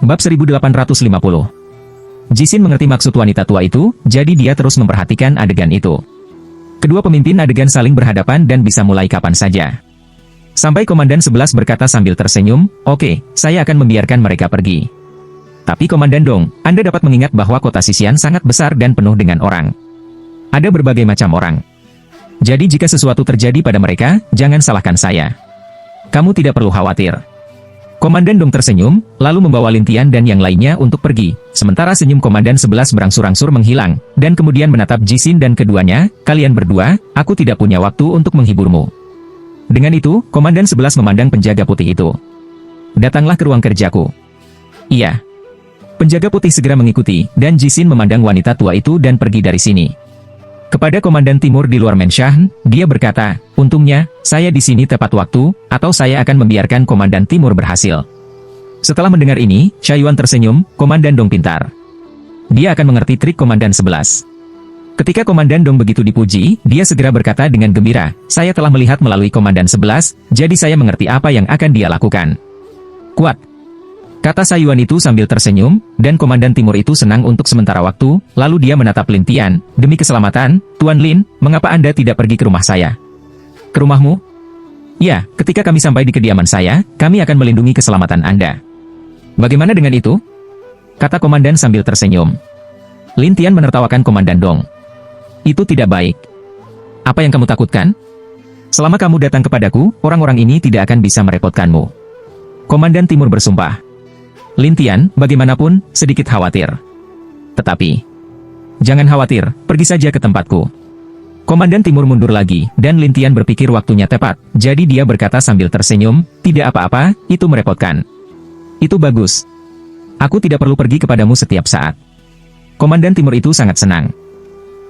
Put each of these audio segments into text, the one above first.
Bab 1850. Jixin mengerti maksud wanita tua itu, jadi dia terus memperhatikan adegan itu. Kedua pemimpin adegan saling berhadapan dan bisa mulai kapan saja. Sampai Komandan 11 berkata sambil tersenyum, "Oke, saya akan membiarkan mereka pergi." Tapi Komandan Dong, Anda dapat mengingat bahwa kota Xisian sangat besar dan penuh dengan orang. Ada berbagai macam orang. Jadi jika sesuatu terjadi pada mereka, jangan salahkan saya. Kamu tidak perlu khawatir. Komandan Dong tersenyum, lalu membawa Lintian dan yang lainnya untuk pergi. Sementara senyum Komandan 11 berangsur-angsur menghilang, dan kemudian menatap Jixin dan keduanya, "Kalian berdua, aku tidak punya waktu untuk menghiburmu." Dengan itu, Komandan 11 memandang penjaga putih itu. "Datanglah ke ruang kerjaku." "Iya." Penjaga putih segera mengikuti, dan Jixin memandang wanita tua itu dan pergi dari sini. Kepada Komandan Timur di luar Menshan, dia berkata, "Untungnya, saya di sini tepat waktu, atau saya akan membiarkan Komandan Timur berhasil." Setelah mendengar ini, Shaiyuan tersenyum, Komandan Dong pintar. Dia akan mengerti trik Komandan 11. Ketika Komandan Dong begitu dipuji, dia segera berkata dengan gembira, "Saya telah melihat melalui Komandan 11, jadi saya mengerti apa yang akan dia lakukan." "Kuat," kata Shaiyuan itu sambil tersenyum, dan Komandan Timur itu senang untuk sementara waktu, lalu dia menatap Lintian, "Demi keselamatan, Tuan Lin, mengapa Anda tidak pergi ke rumah saya?" "Ke rumahmu?" "Ya, ketika kami sampai di kediaman saya, kami akan melindungi keselamatan Anda." "Bagaimana dengan itu?" kata Komandan sambil tersenyum. Lintian menertawakan Komandan Dong. "Itu tidak baik." "Apa yang kamu takutkan?" "Selama kamu datang kepadaku, orang-orang ini tidak akan bisa merepotkanmu." Komandan Timur bersumpah. Lintian, bagaimanapun, sedikit khawatir. "Tetapi, jangan khawatir, pergi saja ke tempatku." Komandan Timur mundur lagi, dan Lintian berpikir waktunya tepat, jadi dia berkata sambil tersenyum, "Tidak apa-apa, itu merepotkan." "Itu bagus. Aku tidak perlu pergi kepadamu setiap saat." Komandan Timur itu sangat senang.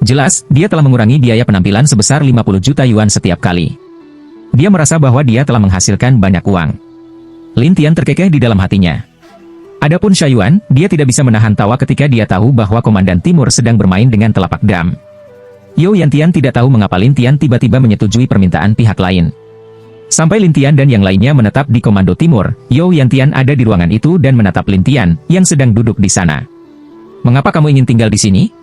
Jelas, dia telah mengurangi biaya penampilan sebesar 50 juta yuan setiap kali. Dia merasa bahwa dia telah menghasilkan banyak uang. Lintian terkekeh di dalam hatinya. Adapun Shaiyuan, dia tidak bisa menahan tawa ketika dia tahu bahwa Komandan Timur sedang bermain dengan telapak dam. You Yantian tidak tahu mengapa Lintian tiba-tiba menyetujui permintaan pihak lain. Sampai Lintian dan yang lainnya menetap di Komando Timur, You Yantian ada di ruangan itu dan menatap Lintian, yang sedang duduk di sana. "Mengapa kamu ingin tinggal di sini?"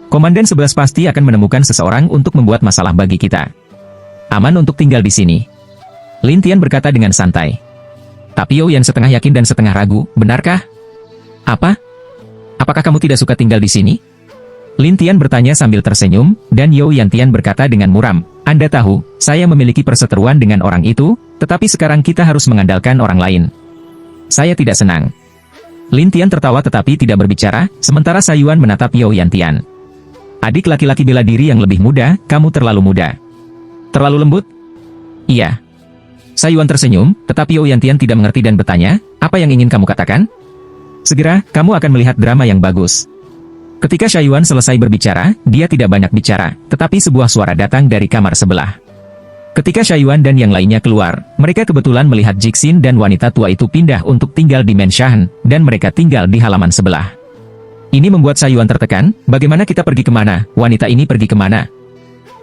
"Komandan 11 pasti akan menemukan seseorang untuk membuat masalah bagi kita. Aman untuk tinggal di sini." Lintian berkata dengan santai. Tapi You Yan setengah yakin dan setengah ragu, "Benarkah?" "Apa? Apakah kamu tidak suka tinggal di sini?" Lintian bertanya sambil tersenyum, dan You Yantian berkata dengan muram, "Anda tahu, saya memiliki perseteruan dengan orang itu, tetapi sekarang kita harus mengandalkan orang lain. Saya tidak senang." Lintian tertawa tetapi tidak berbicara, sementara Shaiyuan menatap You Yantian. "Adik laki-laki bela diri yang lebih muda, kamu terlalu muda." "Terlalu lembut?" "Iya." Shaiyuan tersenyum, tetapi You Yantian tidak mengerti dan bertanya, "Apa yang ingin kamu katakan?" "Segera, kamu akan melihat drama yang bagus." Ketika Shaiyuan selesai berbicara, dia tidak banyak bicara, tetapi sebuah suara datang dari kamar sebelah. Ketika Shaiyuan dan yang lainnya keluar, mereka kebetulan melihat Jixin dan wanita tua itu pindah untuk tinggal di Menshan, dan mereka tinggal di halaman sebelah. Ini membuat Shaiyuan tertekan, "Bagaimana kita pergi kemana? Wanita ini pergi kemana?"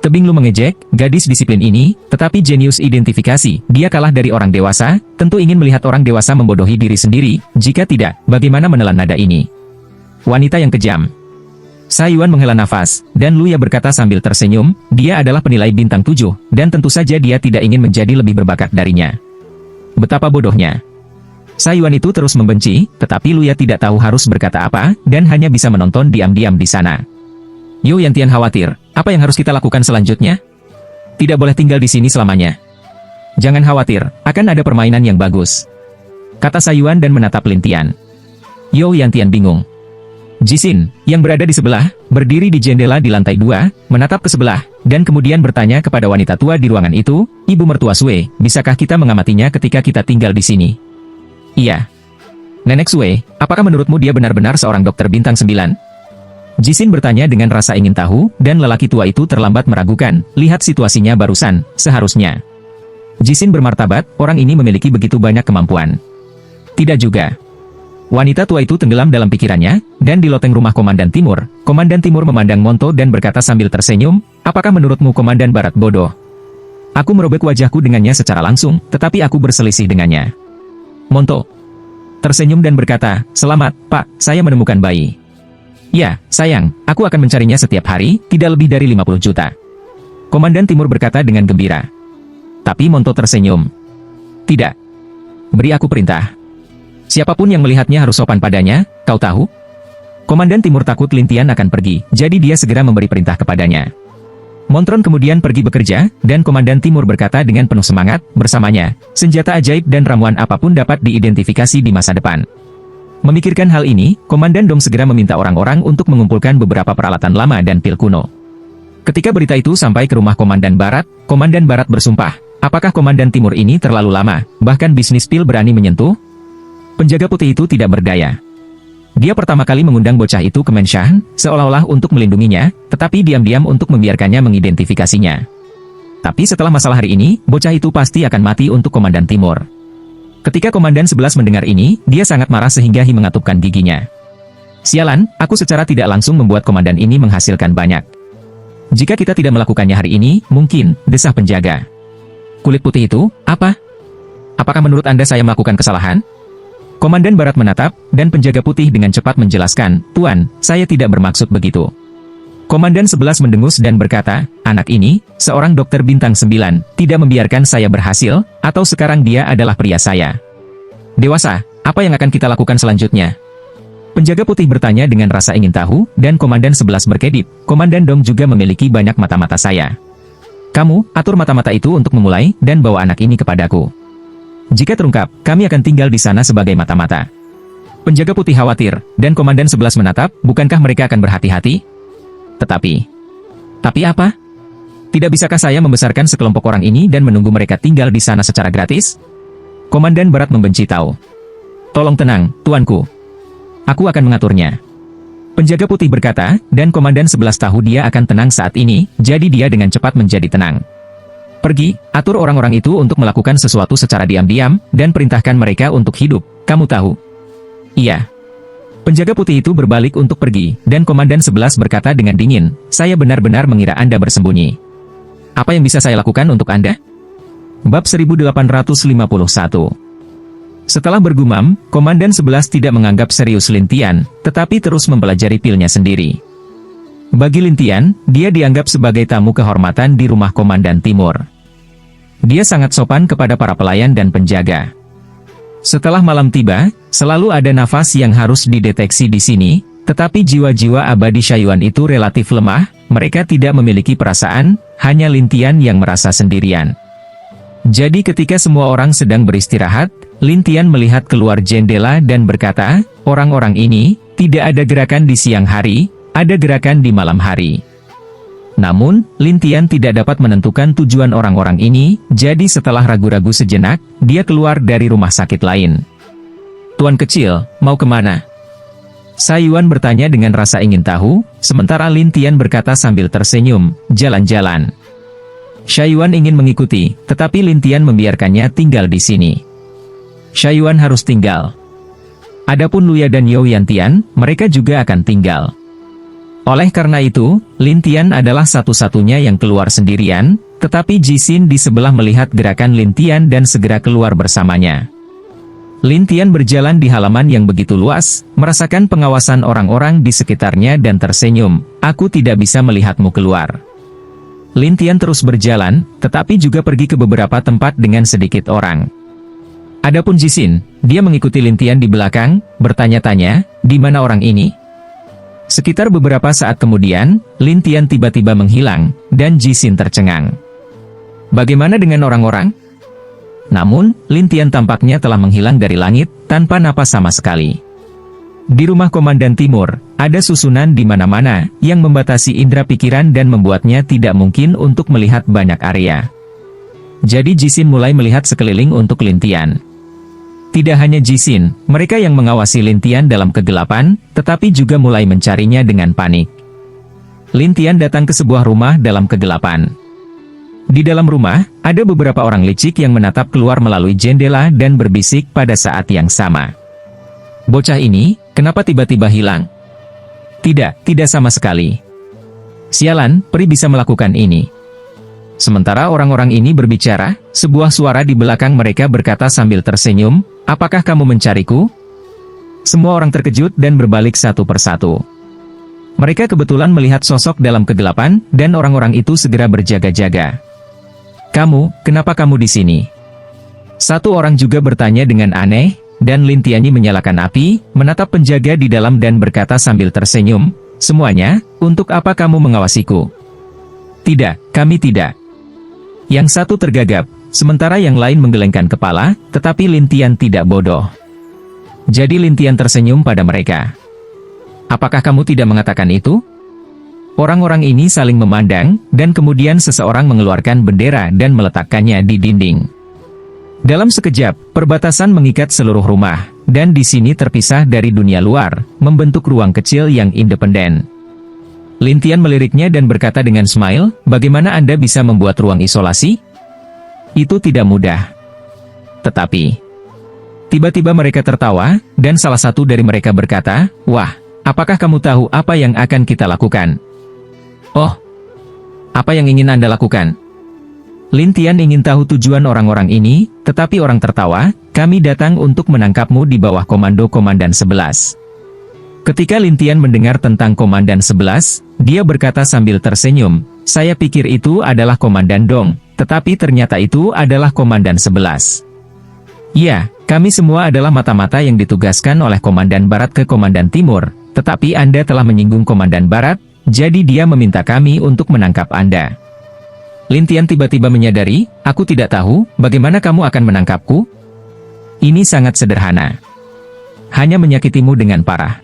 Tebing Lu mengejek, "Gadis disiplin ini, tetapi jenius identifikasi, dia kalah dari orang dewasa, tentu ingin melihat orang dewasa membodohi diri sendiri, jika tidak, bagaimana menelan nada ini?" "Wanita yang kejam." Shaiyuan menghela nafas, dan Luya berkata sambil tersenyum, "Dia adalah penilai bintang 7, dan tentu saja dia tidak ingin menjadi lebih berbakat darinya." Betapa bodohnya. Shaiyuan itu terus membenci, tetapi Luya tidak tahu harus berkata apa, dan hanya bisa menonton diam-diam di sana. You Yantian khawatir, "Apa yang harus kita lakukan selanjutnya?" "Tidak boleh tinggal di sini selamanya." "Jangan khawatir, akan ada permainan yang bagus," kata Shaiyuan dan menatap Lintian. You Yantian bingung. Jixin, yang berada di sebelah, berdiri di jendela di lantai 2, menatap ke sebelah, dan kemudian bertanya kepada wanita tua di ruangan itu, "Ibu mertua Sue, bisakah kita mengamatinya ketika kita tinggal di sini?" "Iya." "Nenek Sue, apakah menurutmu dia benar-benar seorang dokter bintang 9? Jixin bertanya dengan rasa ingin tahu, dan lelaki tua itu terlambat meragukan, "Lihat situasinya barusan, seharusnya." Jixin bermartabat, orang ini memiliki begitu banyak kemampuan. "Tidak juga." Wanita tua itu tenggelam dalam pikirannya, dan di loteng rumah Komandan Timur memandang Monto dan berkata sambil tersenyum, "Apakah menurutmu Komandan Barat bodoh? Aku merobek wajahku dengannya secara langsung, tetapi aku berselisih dengannya." "Monto, tersenyum dan berkata, "Selamat, Pak, saya menemukan bayi." "Ya, sayang, aku akan mencarinya setiap hari, tidak lebih dari 50 juta. Komandan Timur berkata dengan gembira. Tapi Monto tersenyum. "Tidak. Beri aku perintah. Siapapun yang melihatnya harus sopan padanya, kau tahu?" Komandan Timur takut Lintian akan pergi, jadi dia segera memberi perintah kepadanya. Montron kemudian pergi bekerja, dan Komandan Timur berkata dengan penuh semangat, bersamanya, senjata ajaib dan ramuan apapun dapat diidentifikasi di masa depan. Memikirkan hal ini, Komandan Dong segera meminta orang-orang untuk mengumpulkan beberapa peralatan lama dan pil kuno. Ketika berita itu sampai ke rumah Komandan Barat bersumpah, apakah Komandan Timur ini terlalu lama, bahkan bisnis pil berani menyentuh? Penjaga putih itu tidak berdaya. Dia pertama kali mengundang bocah itu ke Menshan, seolah-olah untuk melindunginya, tetapi diam-diam untuk membiarkannya mengidentifikasinya. Tapi setelah masalah hari ini, bocah itu pasti akan mati untuk Komandan Timur. Ketika Komandan 11 mendengar ini, dia sangat marah sehingga mengatupkan giginya. "Sialan, aku secara tidak langsung membuat Komandan ini menghasilkan banyak. Jika kita tidak melakukannya hari ini, mungkin," desah penjaga. "Kulit putih itu, apa? Apakah menurut Anda saya melakukan kesalahan?" Komandan Barat menatap, dan penjaga putih dengan cepat menjelaskan, "Tuan, saya tidak bermaksud begitu." Komandan 11 mendengus dan berkata, "Anak ini, seorang dokter bintang 9, tidak membiarkan saya berhasil, atau sekarang dia adalah pria saya. Dewasa, apa yang akan kita lakukan selanjutnya?" Penjaga putih bertanya dengan rasa ingin tahu, dan Komandan 11 berkedip, "Komandan Dong juga memiliki banyak mata-mata saya. Kamu, atur mata-mata itu untuk memulai, dan bawa anak ini kepadaku. Jika terungkap, kami akan tinggal di sana sebagai mata-mata." Penjaga putih khawatir, dan Komandan 11 menatap, bukankah mereka akan berhati-hati? Tapi apa? Tidak bisakah saya membesarkan sekelompok orang ini dan menunggu mereka tinggal di sana secara gratis? Komandan Barat membenci tahu. "Tolong tenang, tuanku. Aku akan mengaturnya." Penjaga putih berkata, dan Komandan 11 tahu dia akan tenang saat ini, jadi dia dengan cepat menjadi tenang. "Pergi, atur orang-orang itu untuk melakukan sesuatu secara diam-diam, dan perintahkan mereka untuk hidup, kamu tahu?" "Iya." Penjaga putih itu berbalik untuk pergi, dan Komandan 11 berkata dengan dingin, "Saya benar-benar mengira Anda bersembunyi. Apa yang bisa saya lakukan untuk Anda?" Bab 1851. Setelah bergumam, Komandan 11 tidak menganggap serius Lintian, tetapi terus mempelajari pilnya sendiri. Bagi Lintian, dia dianggap sebagai tamu kehormatan di rumah Komandan Timur. Dia sangat sopan kepada para pelayan dan penjaga. Setelah malam tiba, selalu ada nafas yang harus dideteksi di sini, tetapi jiwa-jiwa abadi Shayuan itu relatif lemah, mereka tidak memiliki perasaan, hanya Lintian yang merasa sendirian. Jadi ketika semua orang sedang beristirahat, Lintian melihat keluar jendela dan berkata, "Orang-orang ini, tidak ada gerakan di siang hari, ada gerakan di malam hari." Namun, Lintian tidak dapat menentukan tujuan orang-orang ini, jadi setelah ragu-ragu sejenak, dia keluar dari rumah sakit lain. "Tuan kecil, mau kemana?" Shayuan bertanya dengan rasa ingin tahu, sementara Lintian berkata sambil tersenyum, "Jalan-jalan." Shayuan ingin mengikuti, tetapi Lintian membiarkannya tinggal di sini. Shayuan harus tinggal. Adapun Luya dan You Yantian, mereka juga akan tinggal. Oleh karena itu, Lintian adalah satu-satunya yang keluar sendirian, tetapi Jixin di sebelah melihat gerakan Lintian dan segera keluar bersamanya. Lintian berjalan di halaman yang begitu luas, merasakan pengawasan orang-orang di sekitarnya dan tersenyum, "Aku tidak bisa melihatmu keluar." Lintian terus berjalan, tetapi juga pergi ke beberapa tempat dengan sedikit orang. Adapun Jixin, dia mengikuti Lintian di belakang, bertanya-tanya, "Di mana orang ini?" Sekitar beberapa saat kemudian, Lintian tiba-tiba menghilang, dan Jixin tercengang. Bagaimana dengan orang-orang? Namun, Lintian tampaknya telah menghilang dari langit, tanpa napas sama sekali. Di rumah Komandan Timur, ada susunan di mana-mana, yang membatasi indera pikiran dan membuatnya tidak mungkin untuk melihat banyak area. Jadi Jixin mulai melihat sekeliling untuk Lintian. Tidak hanya Jixin, mereka yang mengawasi Lintian dalam kegelapan, tetapi juga mulai mencarinya dengan panik. Lintian datang ke sebuah rumah dalam kegelapan. Di dalam rumah, ada beberapa orang licik yang menatap keluar melalui jendela dan berbisik pada saat yang sama. "Bocah ini, kenapa tiba-tiba hilang?" Tidak sama sekali." "Sialan, peri bisa melakukan ini." Sementara orang-orang ini berbicara, sebuah suara di belakang mereka berkata sambil tersenyum, "Apakah kamu mencariku?" Semua orang terkejut dan berbalik satu persatu. Mereka kebetulan melihat sosok dalam kegelapan, dan orang-orang itu segera berjaga-jaga. Kenapa kamu di sini? Satu orang juga bertanya dengan aneh, dan Lin Tianyi menyalakan api, menatap penjaga di dalam dan berkata sambil tersenyum, "Semuanya, untuk apa kamu mengawasiku?" "Tidak, kami tidak." Yang satu tergagap, sementara yang lain menggelengkan kepala, tetapi Lin Tian tidak bodoh. Jadi Lin Tian tersenyum pada mereka. "Apakah kamu tidak mengatakan itu?" Orang-orang ini saling memandang, dan kemudian seseorang mengeluarkan bendera dan meletakkannya di dinding. Dalam sekejap, perbatasan mengikat seluruh rumah, dan di sini terpisah dari dunia luar, membentuk ruang kecil yang independen. Lin Tian meliriknya dan berkata dengan smile, "Bagaimana Anda bisa membuat ruang isolasi? Itu tidak mudah." Tetapi, tiba-tiba mereka tertawa, dan salah satu dari mereka berkata, "Wah, apakah kamu tahu apa yang akan kita lakukan?" "Oh, apa yang ingin Anda lakukan?" Lin Tian ingin tahu tujuan orang-orang ini, tetapi orang tertawa, "Kami datang untuk menangkapmu di bawah komando Komandan 11. Ketika Lin Tian mendengar tentang Komandan 11, dia berkata sambil tersenyum, "Saya pikir itu adalah Komandan Dong, tetapi ternyata itu adalah Komandan 11. Ya, kami semua adalah mata-mata yang ditugaskan oleh Komandan Barat ke Komandan Timur, tetapi Anda telah menyinggung Komandan Barat, jadi dia meminta kami untuk menangkap Anda." Lin Tian tiba-tiba menyadari, "Aku tidak tahu, bagaimana kamu akan menangkapku? Ini sangat sederhana. Hanya menyakitimu dengan parah."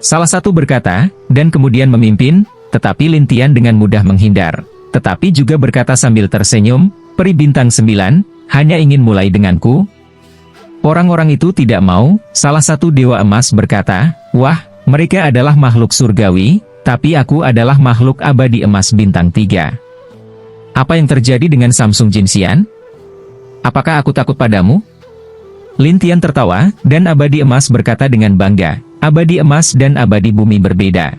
Salah satu berkata, dan kemudian memimpin, tetapi Lin Tian dengan mudah menghindar. Tetapi juga berkata sambil tersenyum, "Peri bintang 9, hanya ingin mulai denganku?" Orang-orang itu tidak mau, salah satu dewa emas berkata, "Wah, mereka adalah makhluk surgawi, tapi aku adalah makhluk abadi emas bintang 3. Apa yang terjadi dengan Samsung Jinxian? Apakah aku takut padamu?" Lin Tian tertawa, dan abadi emas berkata dengan bangga, "Abadi emas dan abadi bumi berbeda.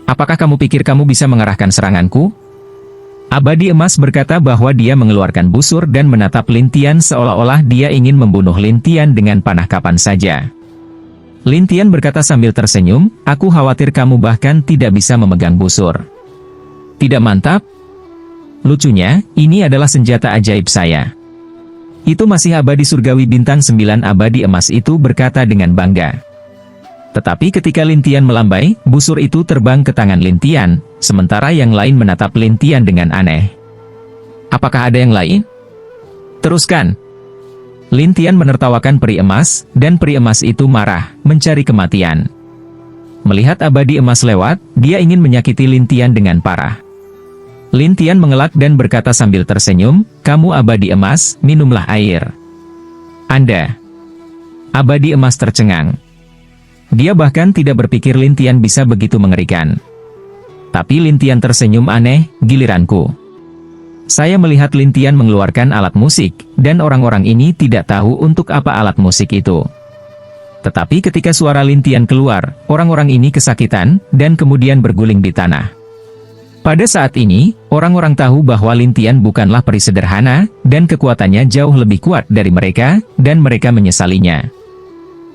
Apakah kamu pikir kamu bisa mengarahkan seranganku?" Abadi emas berkata bahwa dia mengeluarkan busur dan menatap Lin Tian seolah-olah dia ingin membunuh Lin Tian dengan panah kapan saja. Lin Tian berkata sambil tersenyum, "Aku khawatir kamu bahkan tidak bisa memegang busur." "Tidak mantap? Lucunya, ini adalah senjata ajaib saya." "Itu masih abadi surgawi bintang 9." Abadi emas itu berkata dengan bangga. Tetapi ketika Lin Tian melambai, busur itu terbang ke tangan Lin Tian, sementara yang lain menatap Lin Tian dengan aneh. "Apakah ada yang lain? Teruskan." Lin Tian menertawakan peri emas, dan peri emas itu marah, mencari kematian. Melihat abadi emas lewat, dia ingin menyakiti Lin Tian dengan parah. Lin Tian mengelak dan berkata sambil tersenyum, "Kamu abadi emas, minumlah air." "Anda." Abadi emas tercengang. Dia bahkan tidak berpikir Lin Tian bisa begitu mengerikan. Tapi Lin Tian tersenyum aneh, "Giliranku. Saya melihat Lin Tian mengeluarkan alat musik, dan orang-orang ini tidak tahu untuk apa alat musik itu." Tetapi ketika suara Lin Tian keluar, orang-orang ini kesakitan, dan kemudian berguling di tanah. Pada saat ini, orang-orang tahu bahwa Lin Tian bukanlah peri sederhana, dan kekuatannya jauh lebih kuat dari mereka, dan mereka menyesalinya.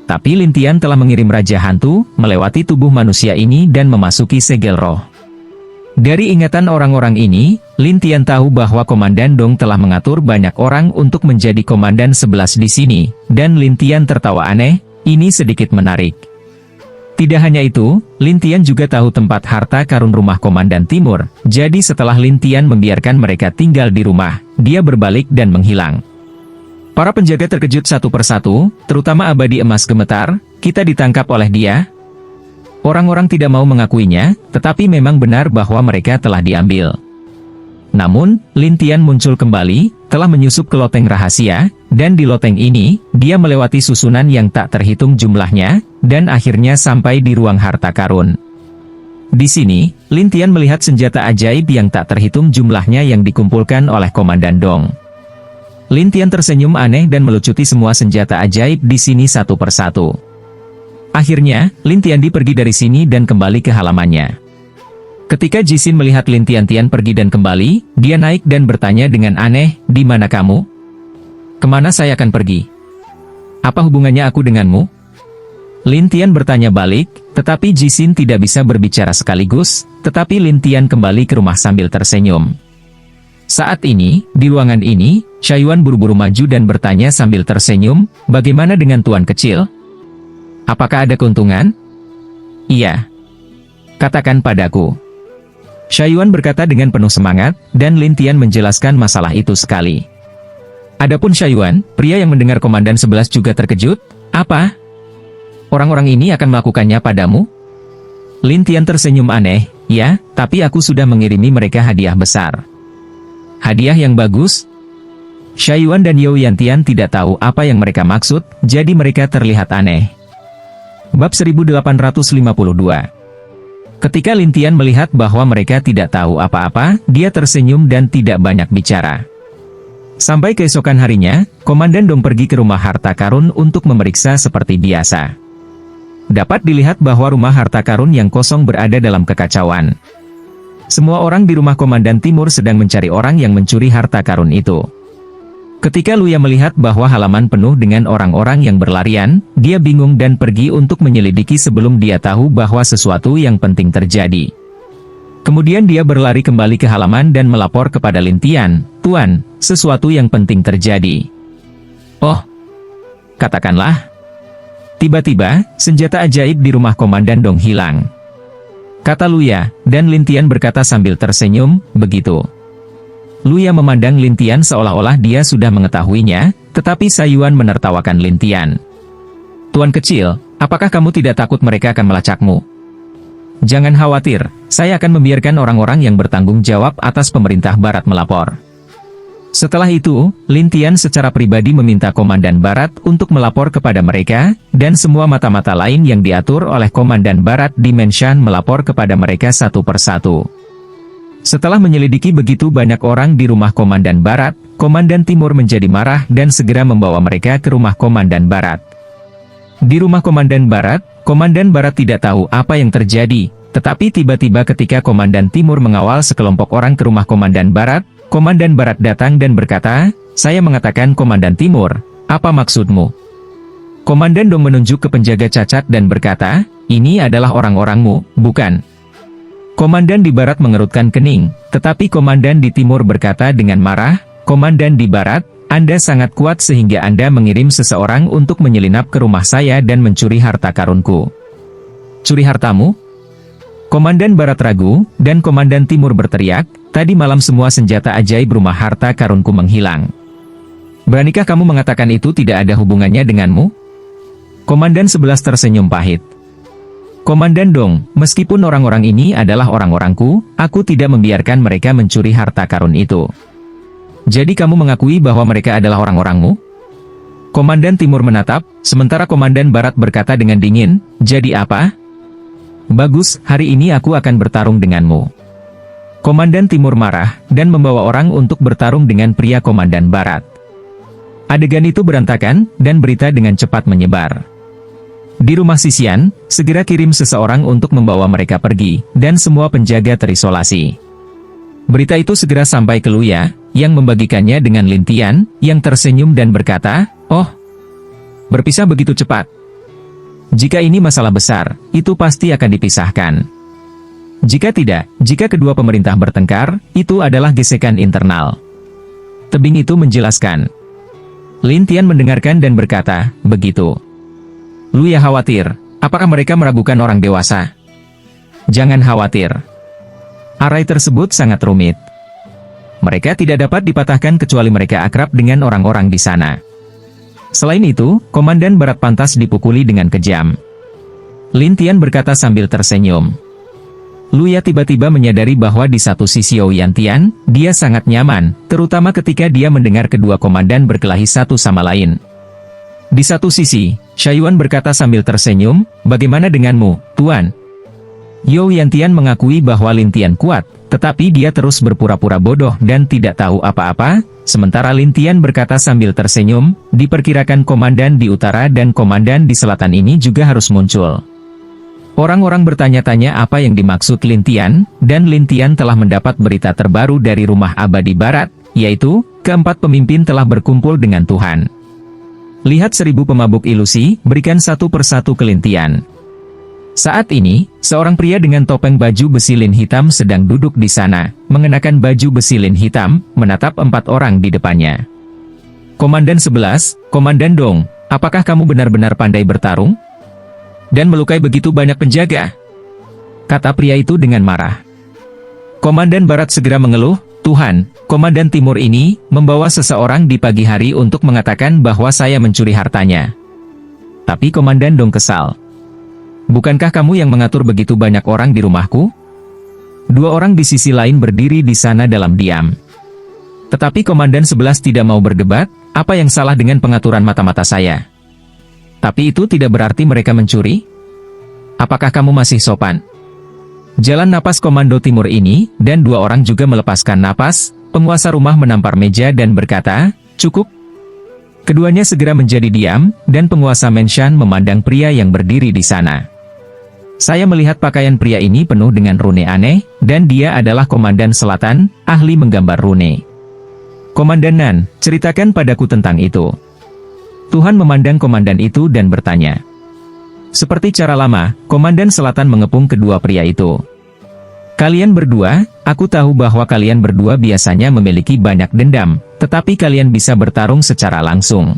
Tapi Lin Tian telah mengirim Raja Hantu, melewati tubuh manusia ini dan memasuki segel roh. Dari ingatan orang-orang ini, Lin Tian tahu bahwa Komandan Dong telah mengatur banyak orang untuk menjadi Komandan 11 di sini, dan Lin Tian tertawa aneh, ini sedikit menarik. Tidak hanya itu, Lin Tian juga tahu tempat harta karun rumah Komandan Timur, jadi setelah Lin Tian membiarkan mereka tinggal di rumah, dia berbalik dan menghilang. Para penjaga terkejut satu persatu, terutama abadi emas gemetar, "Kita ditangkap oleh dia?" Orang-orang tidak mau mengakuinya, tetapi memang benar bahwa mereka telah diambil. Namun, Lin Tian muncul kembali, telah menyusup ke loteng rahasia, dan di loteng ini, dia melewati susunan yang tak terhitung jumlahnya, dan akhirnya sampai di ruang harta karun. Di sini, Lin Tian melihat senjata ajaib yang tak terhitung jumlahnya yang dikumpulkan oleh Komandan Dong. Lin Tian tersenyum aneh dan melucuti semua senjata ajaib di sini satu persatu. Akhirnya, Lin Tiandi pergi dari sini dan kembali ke halamannya. Ketika Jisin melihat Lin Tian pergi dan kembali, dia naik dan bertanya dengan aneh, "Di mana kamu? Kemana saya akan pergi? Apa hubungannya aku denganmu?" Lin Tian bertanya balik, tetapi Jisin tidak bisa berbicara sekaligus, tetapi Lin Tian kembali ke rumah sambil tersenyum. Saat ini, di ruangan ini, Shaiyuan buru-buru maju dan bertanya sambil tersenyum, bagaimana dengan tuan kecil? Apakah ada keuntungan? Iya. Katakan padaku. Shaiyuan berkata dengan penuh semangat, dan Lin Tian menjelaskan masalah itu sekali. Adapun Shaiyuan, pria yang mendengar Komandan 11 juga terkejut, apa? Orang-orang ini akan melakukannya padamu? Lin Tian tersenyum aneh, ya, tapi aku sudah mengirimi mereka hadiah besar. Hadiah yang bagus? Shaiyuan dan You Yantian tidak tahu apa yang mereka maksud, jadi mereka terlihat aneh. Bab 1852. Ketika Lin Tian melihat bahwa mereka tidak tahu apa-apa, dia tersenyum dan tidak banyak bicara. Sampai keesokan harinya, Komandan Dong pergi ke rumah harta karun untuk memeriksa seperti biasa. Dapat dilihat bahwa rumah harta karun yang kosong berada dalam kekacauan. Semua orang di rumah Komandan Timur sedang mencari orang yang mencuri harta karun itu. Ketika Luya melihat bahwa halaman penuh dengan orang-orang yang berlarian, dia bingung dan pergi untuk menyelidiki sebelum dia tahu bahwa sesuatu yang penting terjadi. Kemudian dia berlari kembali ke halaman dan melapor kepada Lin Tian, "Tuan, sesuatu yang penting terjadi." "Oh, katakanlah." Tiba-tiba, senjata ajaib di rumah Komandan Dong hilang. Kata Luya, dan Lin Tian berkata sambil tersenyum, "Begitu." Luya memandang Lin Tian seolah-olah dia sudah mengetahuinya, tetapi Shaiyuan menertawakan Lin Tian. "Tuan kecil, apakah kamu tidak takut mereka akan melacakmu?" "Jangan khawatir, saya akan membiarkan orang-orang yang bertanggung jawab atas pemerintah Barat melapor." Setelah itu, Lin Tian secara pribadi meminta Komandan Barat untuk melapor kepada mereka, dan semua mata-mata lain yang diatur oleh Komandan Barat di Menshan melapor kepada mereka satu persatu. Setelah menyelidiki begitu banyak orang di rumah Komandan Barat, Komandan Timur menjadi marah dan segera membawa mereka ke rumah Komandan Barat. Di rumah Komandan Barat, Komandan Barat tidak tahu apa yang terjadi, tetapi tiba-tiba ketika Komandan Timur mengawal sekelompok orang ke rumah Komandan Barat, Komandan Barat datang dan berkata, "Saya mengatakan Komandan Timur, apa maksudmu?" Komandan Dong menunjuk ke penjaga cacat dan berkata, "Ini adalah orang-orangmu, bukan?" Komandan di Barat mengerutkan kening, tetapi Komandan di Timur berkata dengan marah, "Komandan di Barat, Anda sangat kuat sehingga Anda mengirim seseorang untuk menyelinap ke rumah saya dan mencuri harta karunku." "Curi hartamu?" Komandan Barat ragu, dan Komandan Timur berteriak, "Tadi malam semua senjata ajaib rumah harta karunku menghilang. Beranikah kamu mengatakan itu tidak ada hubungannya denganmu?" Komandan 11 tersenyum pahit. "Komandan Dong, meskipun orang-orang ini adalah orang-orangku, aku tidak membiarkan mereka mencuri harta karun itu." "Jadi kamu mengakui bahwa mereka adalah orang-orangmu?" Komandan Timur menatap, sementara Komandan Barat berkata dengan dingin, "Jadi apa?" "Bagus, hari ini aku akan bertarung denganmu." Komandan Timur marah, dan membawa orang untuk bertarung dengan pria Komandan Barat. Adegan itu berantakan, dan berita dengan cepat menyebar. Di rumah Sisian, segera kirim seseorang untuk membawa mereka pergi, dan semua penjaga terisolasi. Berita itu segera sampai ke Luya, yang membagikannya dengan Lin Tian, yang tersenyum dan berkata, "Oh, berpisah begitu cepat. Jika ini masalah besar, itu pasti akan dipisahkan. Jika tidak, jika kedua pemerintah bertengkar, itu adalah gesekan internal." Tebing itu menjelaskan. Lin Tian mendengarkan dan berkata, "Begitu." Luya khawatir, apakah mereka meragukan orang dewasa? "Jangan khawatir. Arai tersebut sangat rumit. Mereka tidak dapat dipatahkan kecuali mereka akrab dengan orang-orang di sana." Selain itu, Komandan Barat pantas dipukuli dengan kejam. Lin Tian berkata sambil tersenyum. Luya tiba-tiba menyadari bahwa di satu sisi You Yantian, dia sangat nyaman, terutama ketika dia mendengar kedua komandan berkelahi satu sama lain. Di satu sisi, Shaiyuan berkata sambil tersenyum, "Bagaimana denganmu, Tuan?" You Yantian mengakui bahwa Lin Tian kuat, tetapi dia terus berpura-pura bodoh dan tidak tahu apa-apa, sementara Lin Tian berkata sambil tersenyum, "Diperkirakan komandan di utara dan komandan di selatan ini juga harus muncul." Orang-orang bertanya-tanya apa yang dimaksud Lin Tian, dan Lin Tian telah mendapat berita terbaru dari Rumah Abadi Barat, yaitu, keempat pemimpin telah berkumpul dengan Tuhan. Lihat 1000 pemabuk ilusi, berikan satu persatu ke Lin Tian. Saat ini, seorang pria dengan topeng baju besi lin hitam sedang duduk di sana, mengenakan baju besi lin hitam, menatap 4 orang di depannya. Komandan 11, Komandan Dong, apakah kamu benar-benar pandai bertarung? Dan melukai begitu banyak penjaga? Kata pria itu dengan marah. Komandan Barat segera mengeluh, Tuhan, Komandan Timur ini membawa seseorang di pagi hari untuk mengatakan bahwa saya mencuri hartanya. Tapi Komandan Dong kesal. Bukankah kamu yang mengatur begitu banyak orang di rumahku? 2 orang di sisi lain berdiri di sana dalam diam. Tetapi Komandan 11 tidak mau berdebat, apa yang salah dengan pengaturan mata-mata saya? Tapi itu tidak berarti mereka mencuri? Apakah kamu masih sopan? Jalan napas Komando Timur ini, dan 2 orang juga melepaskan napas, penguasa rumah menampar meja dan berkata, cukup. Keduanya segera menjadi diam, dan penguasa Menshan memandang pria yang berdiri di sana. Saya melihat pakaian pria ini penuh dengan rune aneh, dan dia adalah Komandan Selatan, ahli menggambar rune. Komandan Nan, ceritakan padaku tentang itu. Tuhan memandang komandan itu dan bertanya. Seperti cara lama, Komandan Selatan mengepung kedua pria itu. Kalian berdua, aku tahu bahwa kalian berdua biasanya memiliki banyak dendam, tetapi kalian bisa bertarung secara langsung.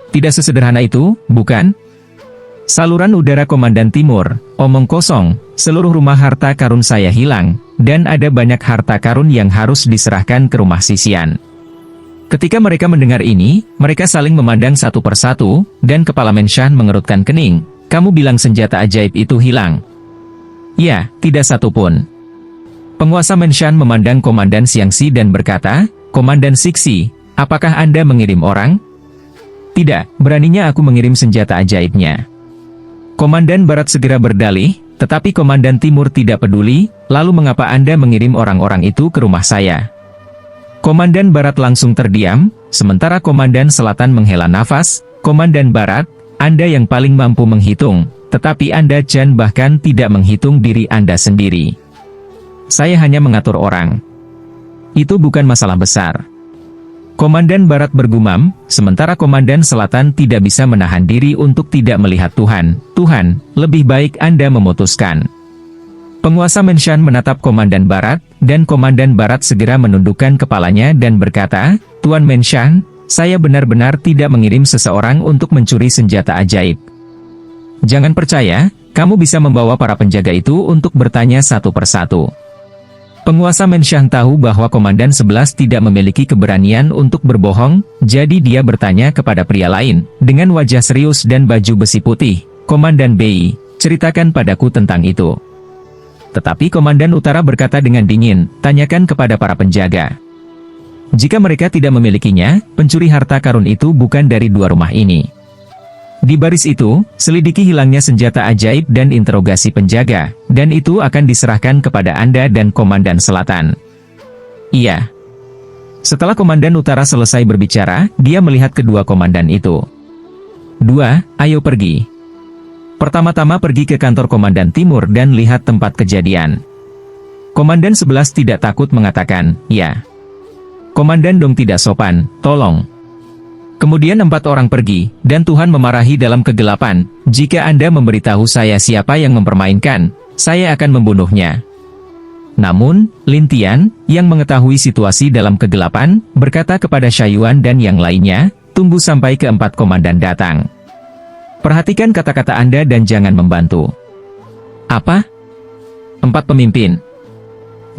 Tidak sesederhana itu, bukan? Saluran udara Komandan Timur, omong kosong, seluruh rumah harta karun saya hilang, dan ada banyak harta karun yang harus diserahkan ke rumah sisian. Ketika mereka mendengar ini, mereka saling memandang satu persatu, dan kepala Menshan mengerutkan kening. Kamu bilang senjata ajaib itu hilang? Ya, tidak satu pun. Penguasa Menshan memandang Komandan Xiangxi dan berkata, Komandan Sixi, apakah Anda mengirim orang? Tidak, beraninya aku mengirim senjata ajaibnya. Komandan Barat segera berdalih, tetapi Komandan Timur tidak peduli, lalu mengapa Anda mengirim orang-orang itu ke rumah saya? Komandan Barat langsung terdiam, sementara Komandan Selatan menghela nafas, Komandan Barat, Anda yang paling mampu menghitung, tetapi Anda bahkan tidak menghitung diri Anda sendiri. Saya hanya mengatur orang. Itu bukan masalah besar. Komandan Barat bergumam, sementara Komandan Selatan tidak bisa menahan diri untuk tidak melihat Tuhan. Tuhan, lebih baik Anda memutuskan. Penguasa Menshan menatap Komandan Barat, dan Komandan Barat segera menundukkan kepalanya dan berkata, Tuan Menshan, saya benar-benar tidak mengirim seseorang untuk mencuri senjata ajaib. Jangan percaya, kamu bisa membawa para penjaga itu untuk bertanya satu persatu. Penguasa Menshan tahu bahwa Komandan 11 tidak memiliki keberanian untuk berbohong, jadi dia bertanya kepada pria lain, dengan wajah serius dan baju besi putih, Komandan Bei, ceritakan padaku tentang itu. Tetapi Komandan Utara berkata dengan dingin, tanyakan kepada para penjaga. Jika mereka tidak memilikinya, pencuri harta karun itu bukan dari 2 rumah ini. Di baris itu, selidiki hilangnya senjata ajaib dan interogasi penjaga, dan itu akan diserahkan kepada Anda dan Komandan Selatan. Iya. Setelah Komandan Utara selesai berbicara, dia melihat kedua komandan itu. 2, ayo pergi. Pertama-tama pergi ke kantor Komandan Timur dan lihat tempat kejadian. Komandan 11 tidak takut mengatakan, ya. Komandan Dong tidak sopan, tolong. Kemudian 4 orang pergi, dan Tuhan memarahi dalam kegelapan, jika Anda memberitahu saya siapa yang mempermainkan, saya akan membunuhnya. Namun, Lin Tian, yang mengetahui situasi dalam kegelapan, berkata kepada Shayuan dan yang lainnya, tunggu sampai ke-4 komandan datang. Perhatikan kata-kata Anda dan jangan membantu. Apa? 4 pemimpin.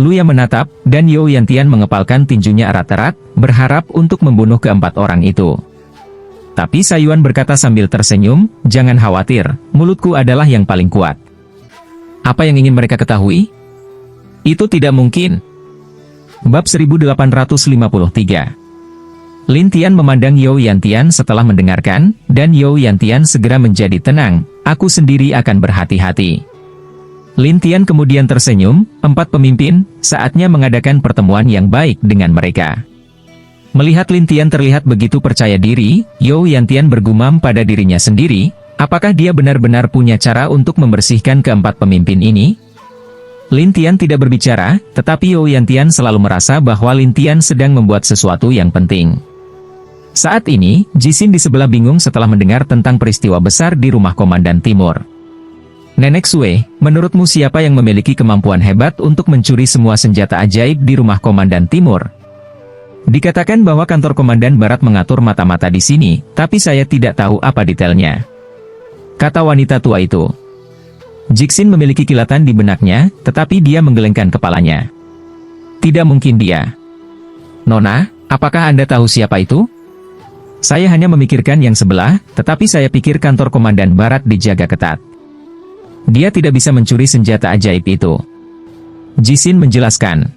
Luya menatap, dan Yo Yantian mengepalkan tinjunya erat-erat, berharap untuk membunuh ke-4 orang itu. Tapi Shayuan berkata sambil tersenyum, jangan khawatir, mulutku adalah yang paling kuat. Apa yang ingin mereka ketahui? Itu tidak mungkin. Bab 1853. Lin Tian memandang Yo Yantian setelah mendengarkan, dan Yo Yantian segera menjadi tenang, aku sendiri akan berhati-hati. Lin Tian kemudian tersenyum, 4 pemimpin, saatnya mengadakan pertemuan yang baik dengan mereka. Melihat Lin Tian terlihat begitu percaya diri, Yo Yantian bergumam pada dirinya sendiri, apakah dia benar-benar punya cara untuk membersihkan ke-4 pemimpin ini? Lin Tian tidak berbicara, tetapi Yo Yantian selalu merasa bahwa Lin Tian sedang membuat sesuatu yang penting. Saat ini, Jisin di sebelah bingung setelah mendengar tentang peristiwa besar di rumah Komandan Timur. Nenek Sue, menurutmu siapa yang memiliki kemampuan hebat untuk mencuri semua senjata ajaib di rumah Komandan Timur? Dikatakan bahwa kantor Komandan Barat mengatur mata-mata di sini, tapi saya tidak tahu apa detailnya, kata wanita tua itu. Jixin memiliki kilatan di benaknya, tetapi dia menggelengkan kepalanya. Tidak mungkin dia. Nona, apakah Anda tahu siapa itu? Saya hanya memikirkan yang sebelah, tetapi saya pikir kantor Komandan Barat dijaga ketat. Dia tidak bisa mencuri senjata ajaib itu. Jisin menjelaskan.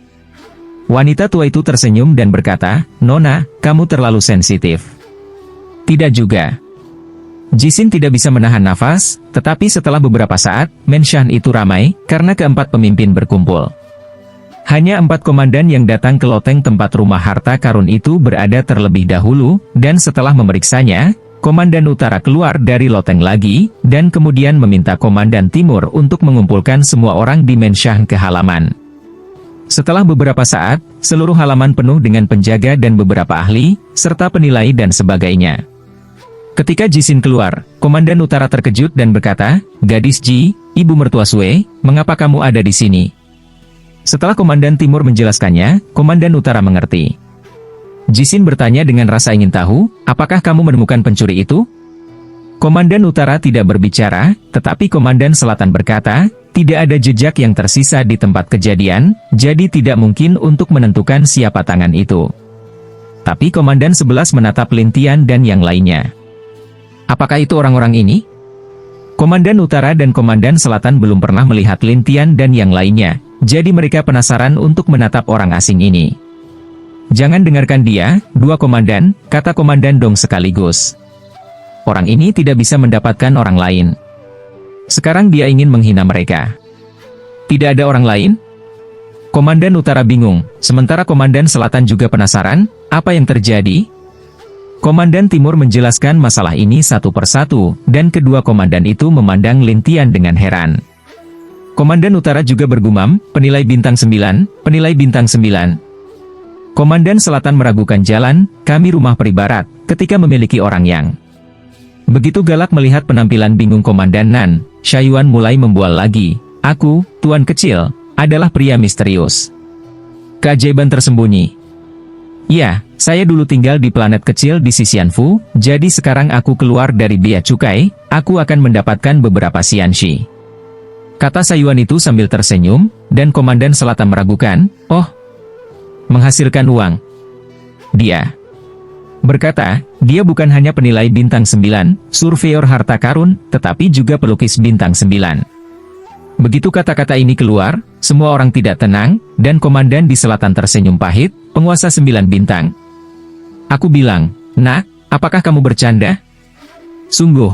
Wanita tua itu tersenyum dan berkata, Nona, kamu terlalu sensitif. Tidak juga. Jisin tidak bisa menahan nafas, tetapi setelah beberapa saat, menshan itu ramai, karena keempat pemimpin berkumpul. Hanya 4 komandan yang datang ke loteng tempat rumah harta karun itu berada terlebih dahulu, dan setelah memeriksanya, Komandan Utara keluar dari loteng lagi, dan kemudian meminta Komandan Timur untuk mengumpulkan semua orang di menshan ke halaman. Setelah beberapa saat, seluruh halaman penuh dengan penjaga dan beberapa ahli, serta penilai dan sebagainya. Ketika Jisin keluar, Komandan Utara terkejut dan berkata, Gadis Ji, Ibu mertua Sue, mengapa kamu ada di sini? Setelah Komandan Timur menjelaskannya, Komandan Utara mengerti. Jisin bertanya dengan rasa ingin tahu, apakah kamu menemukan pencuri itu? Komandan Utara tidak berbicara, tetapi Komandan Selatan berkata, tidak ada jejak yang tersisa di tempat kejadian, jadi tidak mungkin untuk menentukan siapa tangan itu. Tapi Komandan 11 menatap Lintian dan yang lainnya. Apakah itu orang-orang ini? Komandan Utara dan Komandan Selatan belum pernah melihat Lintian dan yang lainnya, jadi mereka penasaran untuk menatap orang asing ini. Jangan dengarkan dia, 2 komandan, kata Komandan Dong sekaligus. Orang ini tidak bisa mendapatkan orang lain. Sekarang dia ingin menghina mereka. Tidak ada orang lain? Komandan Utara bingung, sementara Komandan Selatan juga penasaran, apa yang terjadi? Komandan Timur menjelaskan masalah ini satu persatu, dan kedua komandan itu memandang Lintian dengan heran. Komandan Utara juga bergumam, penilai bintang 9, penilai bintang 9. Komandan Selatan meragukan jalan, kami rumah peribarat, ketika memiliki orang yang begitu galak melihat penampilan bingung Komandan Nan, Shayuan mulai membual lagi. Aku, Tuan Kecil, adalah pria misterius. Keajaiban tersembunyi. Ya, saya dulu tinggal di planet kecil di Xisianfu, jadi sekarang aku keluar dari bea cukai, aku akan mendapatkan beberapa Xianxi. Kata Shayuan itu sambil tersenyum, dan Komandan Selatan meragukan, oh, menghasilkan uang. Dia berkata, dia bukan hanya penilai bintang 9, surveyor harta karun, tetapi juga pelukis bintang 9. Begitu kata-kata ini keluar, semua orang tidak tenang, dan komandan di selatan tersenyum pahit, penguasa 9 bintang. Aku bilang, nak, apakah kamu bercanda? Sungguh.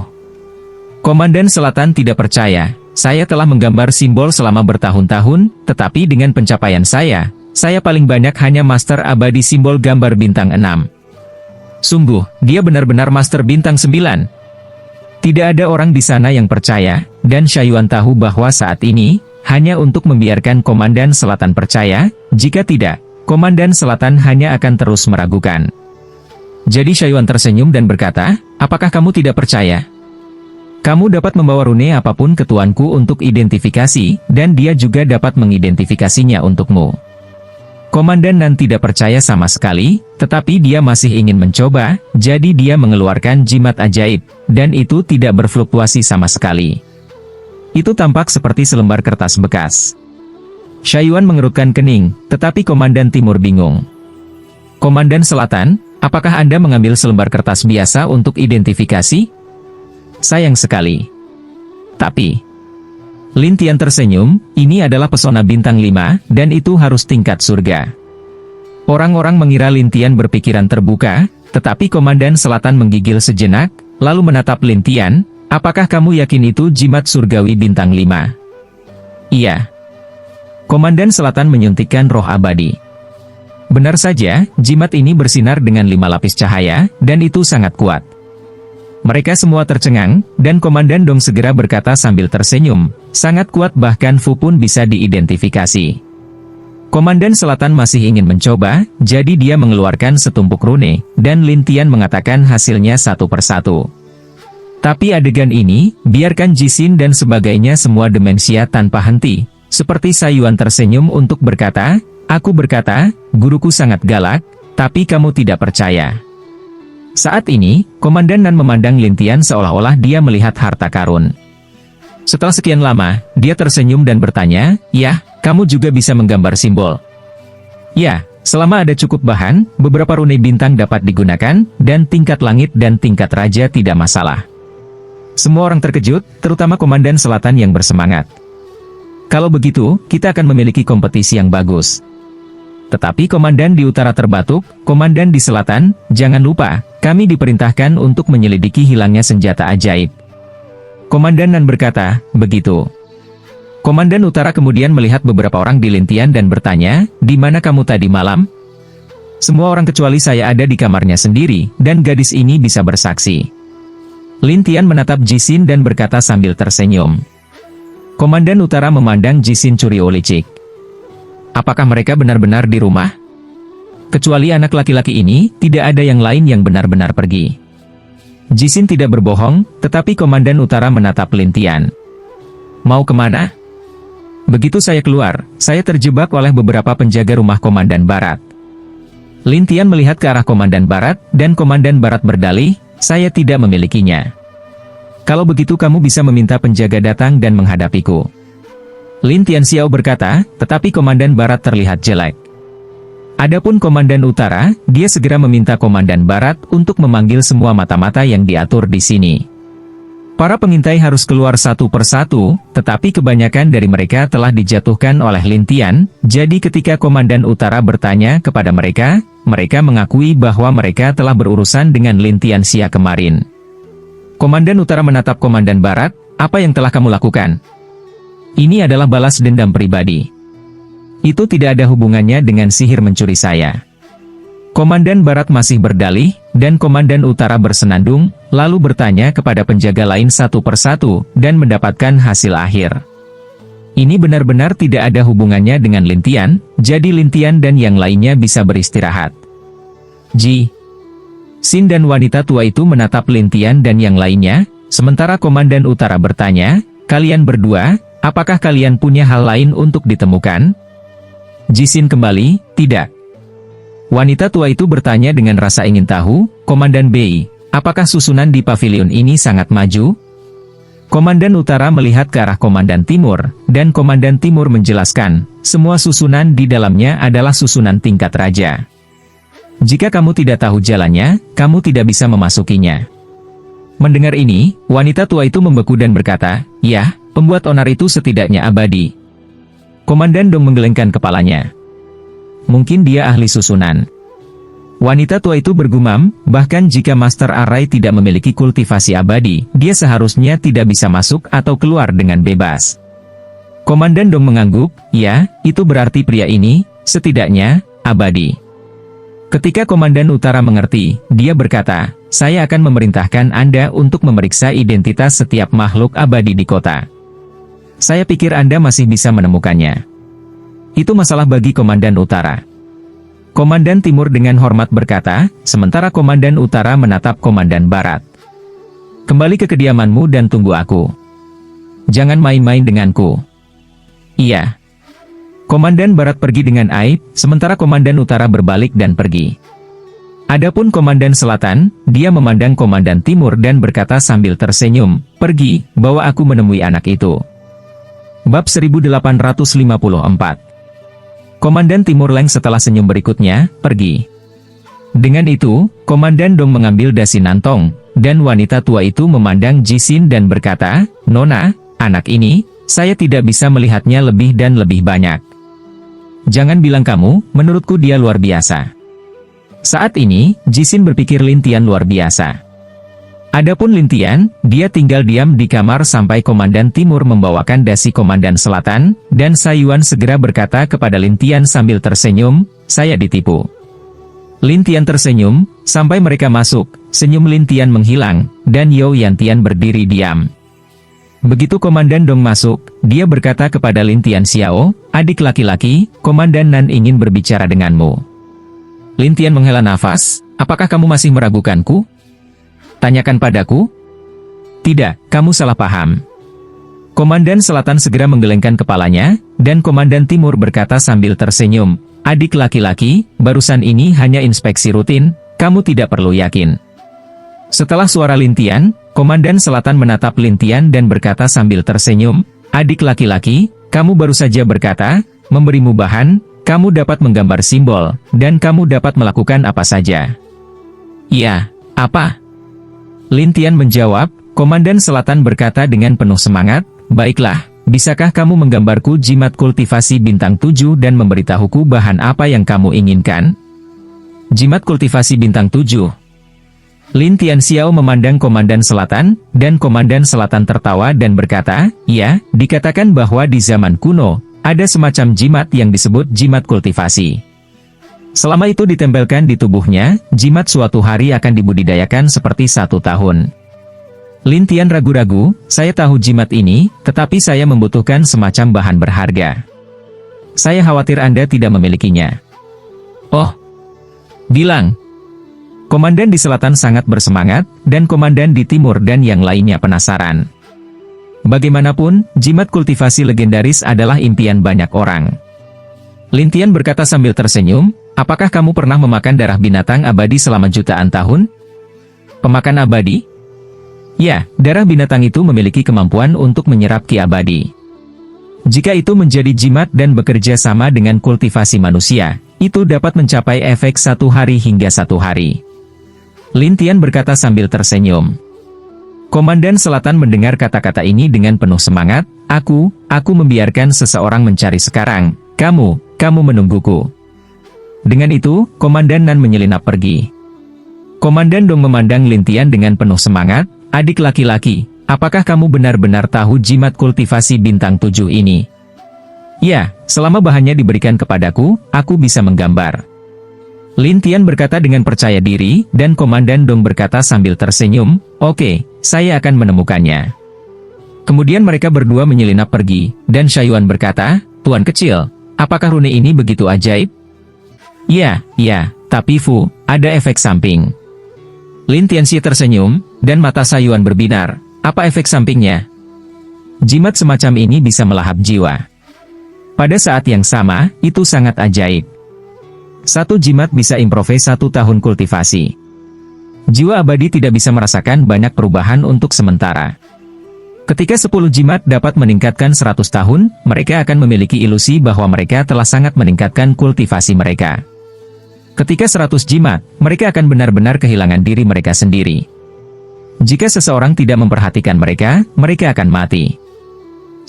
Komandan selatan tidak percaya, saya telah menggambar simbol selama bertahun-tahun, tetapi dengan pencapaian saya paling banyak hanya master abadi simbol gambar bintang 6. Sungguh, dia benar-benar master bintang 9. Tidak ada orang di sana yang percaya, dan Shayuan tahu bahwa saat ini, hanya untuk membiarkan Komandan Selatan percaya, jika tidak, Komandan Selatan hanya akan terus meragukan. Jadi Shayuan tersenyum dan berkata, apakah kamu tidak percaya? Kamu dapat membawa rune apapun ke tuanku untuk identifikasi, dan dia juga dapat mengidentifikasinya untukmu. Komandan Nan tidak percaya sama sekali, tetapi dia masih ingin mencoba, jadi dia mengeluarkan jimat ajaib, dan itu tidak berfluktuasi sama sekali. Itu tampak seperti selembar kertas bekas. Shayuan mengerutkan kening, tetapi Komandan Timur bingung. Komandan Selatan, apakah Anda mengambil selembar kertas biasa untuk identifikasi? Sayang sekali. Tapi Lintian tersenyum, ini adalah pesona bintang 5, dan itu harus tingkat surga. Orang-orang mengira Lintian berpikiran terbuka, tetapi Komandan Selatan menggigil sejenak, lalu menatap Lintian, apakah kamu yakin itu jimat surgawi bintang 5? Iya. Komandan Selatan menyuntikkan roh abadi. Benar saja, jimat ini bersinar dengan 5 lapis cahaya, dan itu sangat kuat. Mereka semua tercengang, dan Komandan Dong segera berkata sambil tersenyum, sangat kuat bahkan Fu pun bisa diidentifikasi. Komandan Selatan masih ingin mencoba, jadi dia mengeluarkan setumpuk rune, dan Lin Tian mengatakan hasilnya satu persatu. Tapi adegan ini, biarkan Jixin dan sebagainya semua demensia tanpa henti. Seperti Sayuan tersenyum untuk berkata, "Aku berkata, guruku sangat galak, tapi kamu tidak percaya." Saat ini, Komandan Nan memandang Lin Tian seolah-olah dia melihat harta karun. Setelah sekian lama, dia tersenyum dan bertanya, "Ya, kamu juga bisa menggambar simbol?" "Ya, selama ada cukup bahan, beberapa rune bintang dapat digunakan, dan tingkat langit dan tingkat raja tidak masalah." Semua orang terkejut, terutama Komandan Selatan yang bersemangat. "Kalau begitu, kita akan memiliki kompetisi yang bagus." Tetapi Komandan di utara terbatuk, "Komandan di selatan, jangan lupa, kami diperintahkan untuk menyelidiki hilangnya senjata ajaib." Komandan Nan berkata, "Begitu." Komandan utara kemudian melihat beberapa orang di Lin Tian dan bertanya, "Di mana kamu tadi malam?" "Semua orang kecuali saya ada di kamarnya sendiri, dan gadis ini bisa bersaksi." Lin Tian menatap Jixin dan berkata sambil tersenyum. Komandan utara memandang Jixin curio licik. Apakah mereka benar-benar di rumah? Kecuali anak laki-laki ini, tidak ada yang lain yang benar-benar pergi. Jixin tidak berbohong, tetapi Komandan utara menatap Lin Tian. "Mau kemana?" "Begitu saya keluar, saya terjebak oleh beberapa penjaga rumah Komandan Barat." Lin Tian melihat ke arah Komandan Barat, dan Komandan Barat berdalih, "Saya tidak memilikinya." "Kalau begitu kamu bisa meminta penjaga datang dan menghadapiku." Lin Tian Xiao berkata, tetapi Komandan Barat terlihat jelek. Adapun Komandan Utara, dia segera meminta Komandan Barat untuk memanggil semua mata-mata yang diatur di sini. Para pengintai harus keluar satu persatu, tetapi kebanyakan dari mereka telah dijatuhkan oleh Lin Tian, jadi ketika Komandan Utara bertanya kepada mereka, mereka mengakui bahwa mereka telah berurusan dengan Lin Tian Xia kemarin. Komandan Utara menatap Komandan Barat, "Apa yang telah kamu lakukan?" "Ini adalah balas dendam pribadi. Itu tidak ada hubungannya dengan sihir mencuri saya." Komandan Barat masih berdalih, dan Komandan Utara bersenandung, lalu bertanya kepada penjaga lain satu persatu, dan mendapatkan hasil akhir. Ini benar-benar tidak ada hubungannya dengan Lin Tian, jadi Lin Tian dan yang lainnya bisa beristirahat. Jixin dan wanita tua itu menatap Lin Tian dan yang lainnya, sementara Komandan Utara bertanya, "Kalian berdua, apakah kalian punya hal lain untuk ditemukan?" Jixin kembali, "Tidak." Wanita tua itu bertanya dengan rasa ingin tahu, "Komandan Bei, apakah susunan di pavilion ini sangat maju?" Komandan Utara melihat ke arah Komandan Timur, dan Komandan Timur menjelaskan, "Semua susunan di dalamnya adalah susunan tingkat raja. Jika kamu tidak tahu jalannya, kamu tidak bisa memasukinya." Mendengar ini, wanita tua itu membeku dan berkata, "Ya, pembuat onar itu setidaknya abadi." Komandan Dong menggelengkan kepalanya. "Mungkin dia ahli susunan." Wanita tua itu bergumam, bahkan jika Master Array tidak memiliki kultivasi abadi, dia seharusnya tidak bisa masuk atau keluar dengan bebas. Komandan Dong mengangguk, "Ya, itu berarti pria ini, setidaknya, abadi." Ketika Komandan Utara mengerti, dia berkata, "Saya akan memerintahkan Anda untuk memeriksa identitas setiap makhluk abadi di kota. Saya pikir Anda masih bisa menemukannya." Itu masalah bagi Komandan Utara. Komandan Timur dengan hormat berkata, sementara Komandan Utara menatap Komandan Barat. "Kembali ke kediamanmu dan tunggu aku. Jangan main-main denganku." "Iya." Komandan Barat pergi dengan aib, sementara Komandan Utara berbalik dan pergi. Adapun Komandan Selatan, dia memandang Komandan Timur dan berkata sambil tersenyum, "Pergi, bawa aku menemui anak itu." Bab 1854. Komandan Timur Leng setelah senyum berikutnya, pergi. Dengan itu, Komandan Dong mengambil dasi nantong, dan wanita tua itu memandang Jixin dan berkata, "Nona, anak ini, saya tidak bisa melihatnya lebih dan lebih banyak. Jangan bilang kamu, menurutku dia luar biasa." Saat ini, Jixin berpikir Lin Tian luar biasa. Adapun Lin Tian, dia tinggal diam di kamar sampai Komandan Timur membawakan dasi Komandan Selatan, dan Sayuan segera berkata kepada Lin Tian sambil tersenyum, "Saya ditipu." Lin Tian tersenyum, sampai mereka masuk, senyum Lin Tian menghilang, dan You Yan Tian berdiri diam. Begitu Komandan Dong masuk, dia berkata kepada Lin Tian Xiao, "Adik laki-laki, Komandan Nan ingin berbicara denganmu." Lin Tian menghela nafas, "Apakah kamu masih meragukanku? Tanyakan padaku?" "Tidak, kamu salah paham." Komandan Selatan segera menggelengkan kepalanya, dan Komandan Timur berkata sambil tersenyum, "Adik laki-laki, barusan ini hanya inspeksi rutin, kamu tidak perlu yakin." Setelah suara Lin Tian, Komandan Selatan menatap Lin Tian dan berkata sambil tersenyum, "Adik laki-laki, kamu baru saja berkata, memberimu bahan, kamu dapat menggambar simbol, dan kamu dapat melakukan apa saja." "Iya, apa?" Lin Tian menjawab. Komandan Selatan berkata dengan penuh semangat, "Baiklah, bisakah kamu menggambarku jimat kultivasi bintang 7 dan memberitahuku bahan apa yang kamu inginkan?" "Jimat kultivasi bintang 7. Lin Tian Xiao memandang Komandan Selatan, dan Komandan Selatan tertawa dan berkata, "Ya, dikatakan bahwa di zaman kuno, ada semacam jimat yang disebut jimat kultivasi. Selama itu ditempelkan di tubuhnya, jimat suatu hari akan dibudidayakan seperti 1 tahun. Lin Tian ragu-ragu, "Saya tahu jimat ini, tetapi saya membutuhkan semacam bahan berharga. Saya khawatir Anda tidak memilikinya." "Oh, bilang." Komandan di selatan sangat bersemangat, dan komandan di timur dan yang lainnya penasaran. Bagaimanapun, jimat kultivasi legendaris adalah impian banyak orang. Lin Tian berkata sambil tersenyum, "Apakah kamu pernah memakan darah binatang abadi selama jutaan tahun?" "Pemakan abadi?" "Ya, darah binatang itu memiliki kemampuan untuk menyerap ki abadi. Jika itu menjadi jimat dan bekerja sama dengan kultivasi manusia, itu dapat mencapai efek 1 hari hingga 1 hari. Lin Tian berkata sambil tersenyum. Komandan Selatan mendengar kata-kata ini dengan penuh semangat, Aku membiarkan seseorang mencari sekarang, kamu menungguku." Dengan itu, Komandan Nan menyelinap pergi. Komandan Dong memandang Lin Tian dengan penuh semangat, "Adik laki-laki, apakah kamu benar-benar tahu jimat kultivasi bintang 7 ini?" "Ya, selama bahannya diberikan kepadaku, aku bisa menggambar." Lin Tian berkata dengan percaya diri, dan Komandan Dong berkata sambil tersenyum, "Oke, saya akan menemukannya." Kemudian mereka berdua menyelinap pergi, dan Shaiyuan berkata, "Tuan kecil, apakah rune ini begitu ajaib?" Ya, tapi Fu, ada efek samping." Lin Tianxi tersenyum, dan mata Shaiyuan berbinar. "Apa efek sampingnya?" "Jimat semacam ini bisa melahap jiwa. Pada saat yang sama, itu sangat ajaib. Satu jimat bisa improve 1 tahun kultivasi. Jiwa abadi tidak bisa merasakan banyak perubahan untuk sementara. Ketika 10 jimat dapat meningkatkan 100 tahun, mereka akan memiliki ilusi bahwa mereka telah sangat meningkatkan kultivasi mereka. Ketika 100 jimat, mereka akan benar-benar kehilangan diri mereka sendiri. Jika seseorang tidak memperhatikan mereka, mereka akan mati."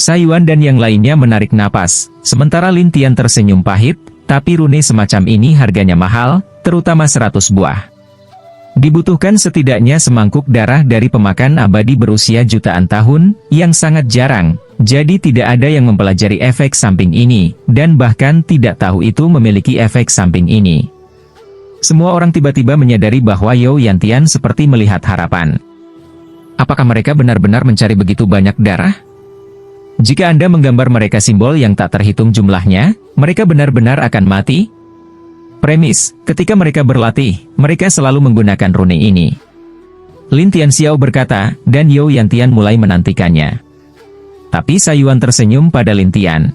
Shaiyuan dan yang lainnya menarik napas, sementara Lin Tian tersenyum pahit, tapi rune semacam ini harganya mahal, terutama 100 buah. Dibutuhkan setidaknya semangkuk darah dari pemakan abadi berusia jutaan tahun, yang sangat jarang, jadi tidak ada yang mempelajari efek samping ini, dan bahkan tidak tahu itu memiliki efek samping ini. Semua orang tiba-tiba menyadari bahwa Yao Yantian seperti melihat harapan. Apakah mereka benar-benar mencari begitu banyak darah? Jika Anda menggambar mereka simbol yang tak terhitung jumlahnya, mereka benar-benar akan mati? Premis, ketika mereka berlatih, mereka selalu menggunakan rune ini. Lin Tian Xiao berkata, dan Yao Yantian mulai menantikannya. Tapi Shaiyuan tersenyum pada Lin Tian.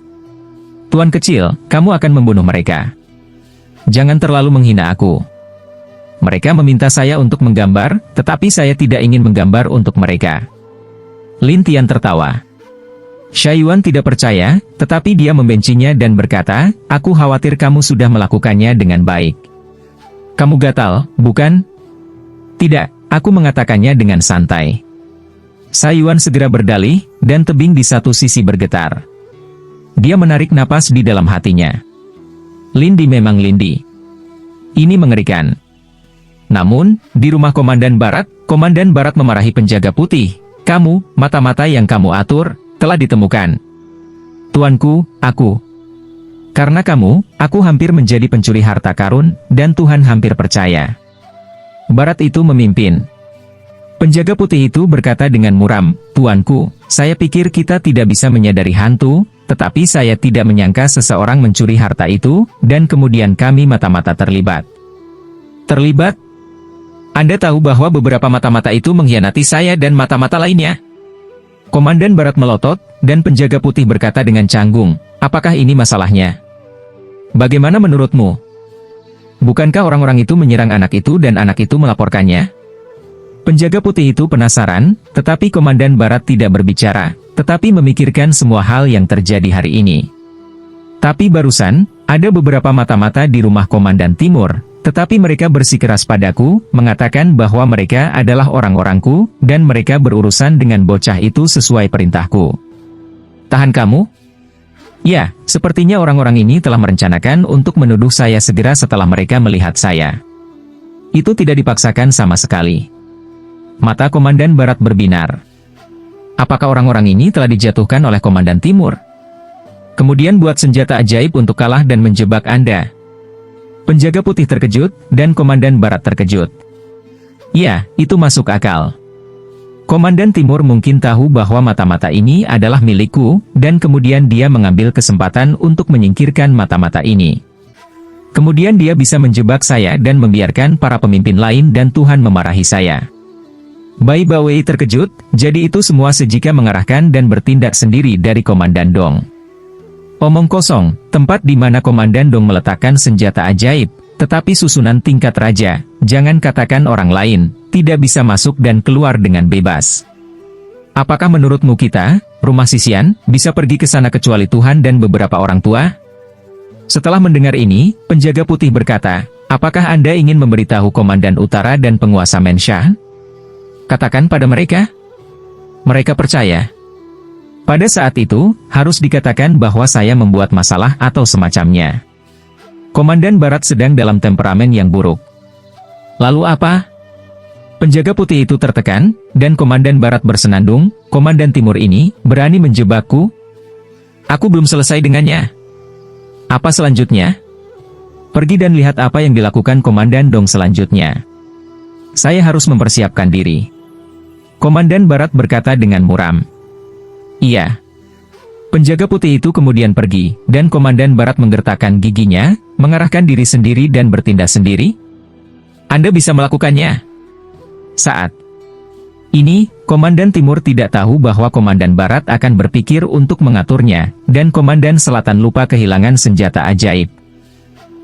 "Tuan kecil, kamu akan membunuh mereka. Jangan terlalu menghina aku. Mereka meminta saya untuk menggambar, tetapi saya tidak ingin menggambar untuk mereka." Lin Tian tertawa. Shaiyuan tidak percaya, tetapi dia membencinya dan berkata, "Aku khawatir kamu sudah melakukannya dengan baik. Kamu gatal, bukan?" "Tidak, aku mengatakannya dengan santai." Shaiyuan segera berdalih, dan tebing di satu sisi bergetar. Dia menarik napas di dalam hatinya. Lindi memang Lindi. Ini mengerikan. Namun, di rumah Komandan Barat memarahi penjaga putih. "Kamu, mata-mata yang kamu atur, telah ditemukan. Tuanku, karena kamu, aku hampir menjadi pencuri harta karun, dan Tuhan hampir percaya." Barat itu memimpin. Penjaga putih itu berkata dengan muram, "Tuanku, saya pikir kita tidak bisa menyadari hantu, tetapi saya tidak menyangka seseorang mencuri harta itu, dan kemudian kami mata-mata terlibat." "Terlibat? Anda tahu bahwa beberapa mata-mata itu mengkhianati saya dan mata-mata lainnya?" Komandan Barat melotot, dan penjaga putih berkata dengan canggung, "Apakah ini masalahnya? Bagaimana menurutmu? Bukankah orang-orang itu menyerang anak itu dan anak itu melaporkannya?" Penjaga putih itu penasaran, tetapi Komandan Barat tidak berbicara, tetapi memikirkan semua hal yang terjadi hari ini. Tapi barusan, ada beberapa mata-mata di rumah Komandan Timur, tetapi mereka bersikeras padaku, mengatakan bahwa mereka adalah orang-orangku, dan mereka berurusan dengan bocah itu sesuai perintahku. "Tahan kamu?" "Ya, sepertinya orang-orang ini telah merencanakan untuk menuduh saya segera setelah mereka melihat saya." Itu tidak dipaksakan sama sekali. Mata Komandan Barat berbinar. Apakah orang-orang ini telah dijatuhkan oleh Komandan Timur? Kemudian buat senjata ajaib untuk kalah dan menjebak Anda. Penjaga putih terkejut, dan Komandan Barat terkejut. Ya, itu masuk akal. Komandan Timur mungkin tahu bahwa mata-mata ini adalah milikku, dan kemudian dia mengambil kesempatan untuk menyingkirkan mata-mata ini. Kemudian dia bisa menjebak saya dan membiarkan para pemimpin lain dan Tuhan memarahi saya. Bai Bawei terkejut, jadi itu semua sejika mengarahkan dan bertindak sendiri dari Komandan Dong. Omong kosong, tempat di mana Komandan Dong meletakkan senjata ajaib, tetapi susunan tingkat raja, jangan katakan orang lain, tidak bisa masuk dan keluar dengan bebas. Apakah menurutmu kita, rumah sisian, bisa pergi ke sana kecuali Tuhan dan beberapa orang tua? Setelah mendengar ini, penjaga putih berkata, "Apakah Anda ingin memberitahu Komandan Utara dan penguasa Mensha? Katakan pada mereka." Mereka percaya. Pada saat itu, harus dikatakan bahwa saya membuat masalah atau semacamnya. Komandan Barat sedang dalam temperamen yang buruk. Lalu apa? Penjaga putih itu tertekan, dan Komandan Barat bersenandung, "Komandan Timur ini berani menjebakku? Aku belum selesai dengannya. Apa selanjutnya? Pergi dan lihat apa yang dilakukan Komandan Dong selanjutnya. Saya harus mempersiapkan diri." Komandan Barat berkata dengan muram. "Iya." Penjaga putih itu kemudian pergi, dan Komandan Barat menggertakkan giginya, mengarahkan diri sendiri dan bertindak sendiri. "Anda bisa melakukannya." Saat ini, Komandan Timur tidak tahu bahwa Komandan Barat akan berpikir untuk mengaturnya, dan Komandan Selatan lupa kehilangan senjata ajaib.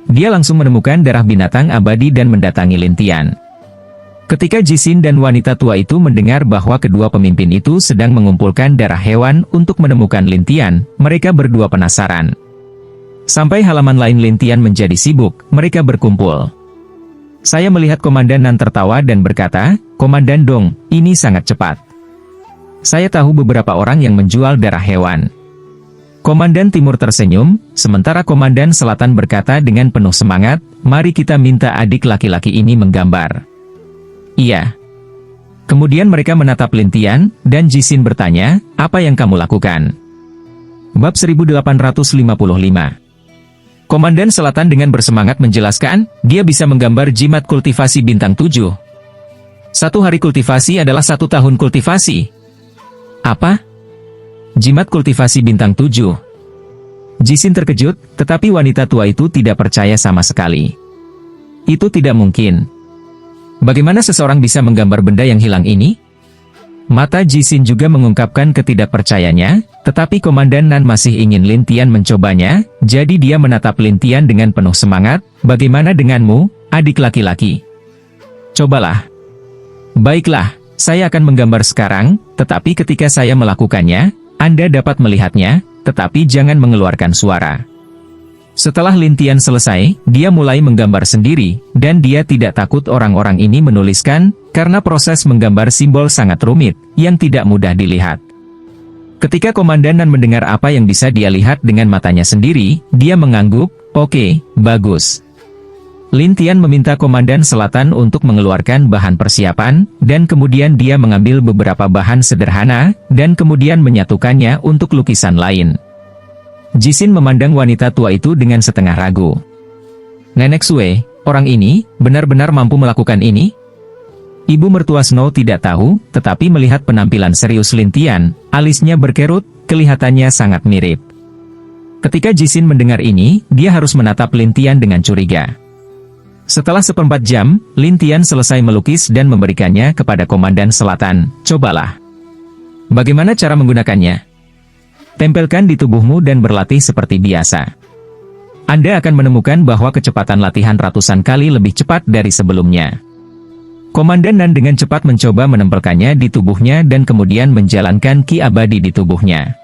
Dia langsung menemukan darah binatang abadi dan mendatangi Lintian. Ketika Jisin dan wanita tua itu mendengar bahwa kedua pemimpin itu sedang mengumpulkan darah hewan untuk menemukan Lintian, mereka berdua penasaran. Sampai halaman lain Lintian menjadi sibuk, mereka berkumpul. Saya melihat Komandan Nan tertawa dan berkata, "Komandan Dong, ini sangat cepat. Saya tahu beberapa orang yang menjual darah hewan." Komandan Timur tersenyum, sementara Komandan Selatan berkata dengan penuh semangat, "Mari kita minta adik laki-laki ini menggambar." Iya. Kemudian mereka menatap Lintian, dan Jisin bertanya, "Apa yang kamu lakukan?" Bab 1855. Komandan Selatan dengan bersemangat menjelaskan, dia bisa menggambar jimat kultivasi bintang 7. 1 hari kultivasi adalah 1 tahun kultivasi. Apa? Jimat kultivasi bintang 7. Jisin terkejut, tetapi wanita tua itu tidak percaya sama sekali. Itu tidak mungkin. Bagaimana seseorang bisa menggambar benda yang hilang ini? Mata Jisin juga mengungkapkan ketidakpercayanya, tetapi Komandan Nan masih ingin Lintian mencobanya, jadi dia menatap Lintian dengan penuh semangat. "Bagaimana denganmu, adik laki-laki? Cobalah." "Baiklah, saya akan menggambar sekarang, tetapi ketika saya melakukannya, Anda dapat melihatnya, tetapi jangan mengeluarkan suara." Setelah Lintian selesai, dia mulai menggambar sendiri, dan dia tidak takut orang-orang ini menuliskan, karena proses menggambar simbol sangat rumit, yang tidak mudah dilihat. Ketika Komandan Nan mendengar apa yang bisa dia lihat dengan matanya sendiri, dia mengangguk, "Oke, bagus." Lintian meminta Komandan Selatan untuk mengeluarkan bahan persiapan, dan kemudian dia mengambil beberapa bahan sederhana, dan kemudian menyatukannya untuk lukisan lain. Jisin memandang wanita tua itu dengan setengah ragu. "Nenek Sue, orang ini, benar-benar mampu melakukan ini?" Ibu mertua Snow tidak tahu, tetapi melihat penampilan serius Lin Tian, alisnya berkerut, kelihatannya sangat mirip. Ketika Jixin mendengar ini, dia harus menatap Lin Tian dengan curiga. Setelah seperempat jam, Lin Tian selesai melukis dan memberikannya kepada Komandan Selatan. Cobalah. Bagaimana cara menggunakannya? Tempelkan di tubuhmu dan berlatih seperti biasa. Anda akan menemukan bahwa kecepatan latihan ratusan kali lebih cepat dari sebelumnya. Komandan Nan dengan cepat mencoba menempelkannya di tubuhnya dan kemudian menjalankan ki abadi di tubuhnya.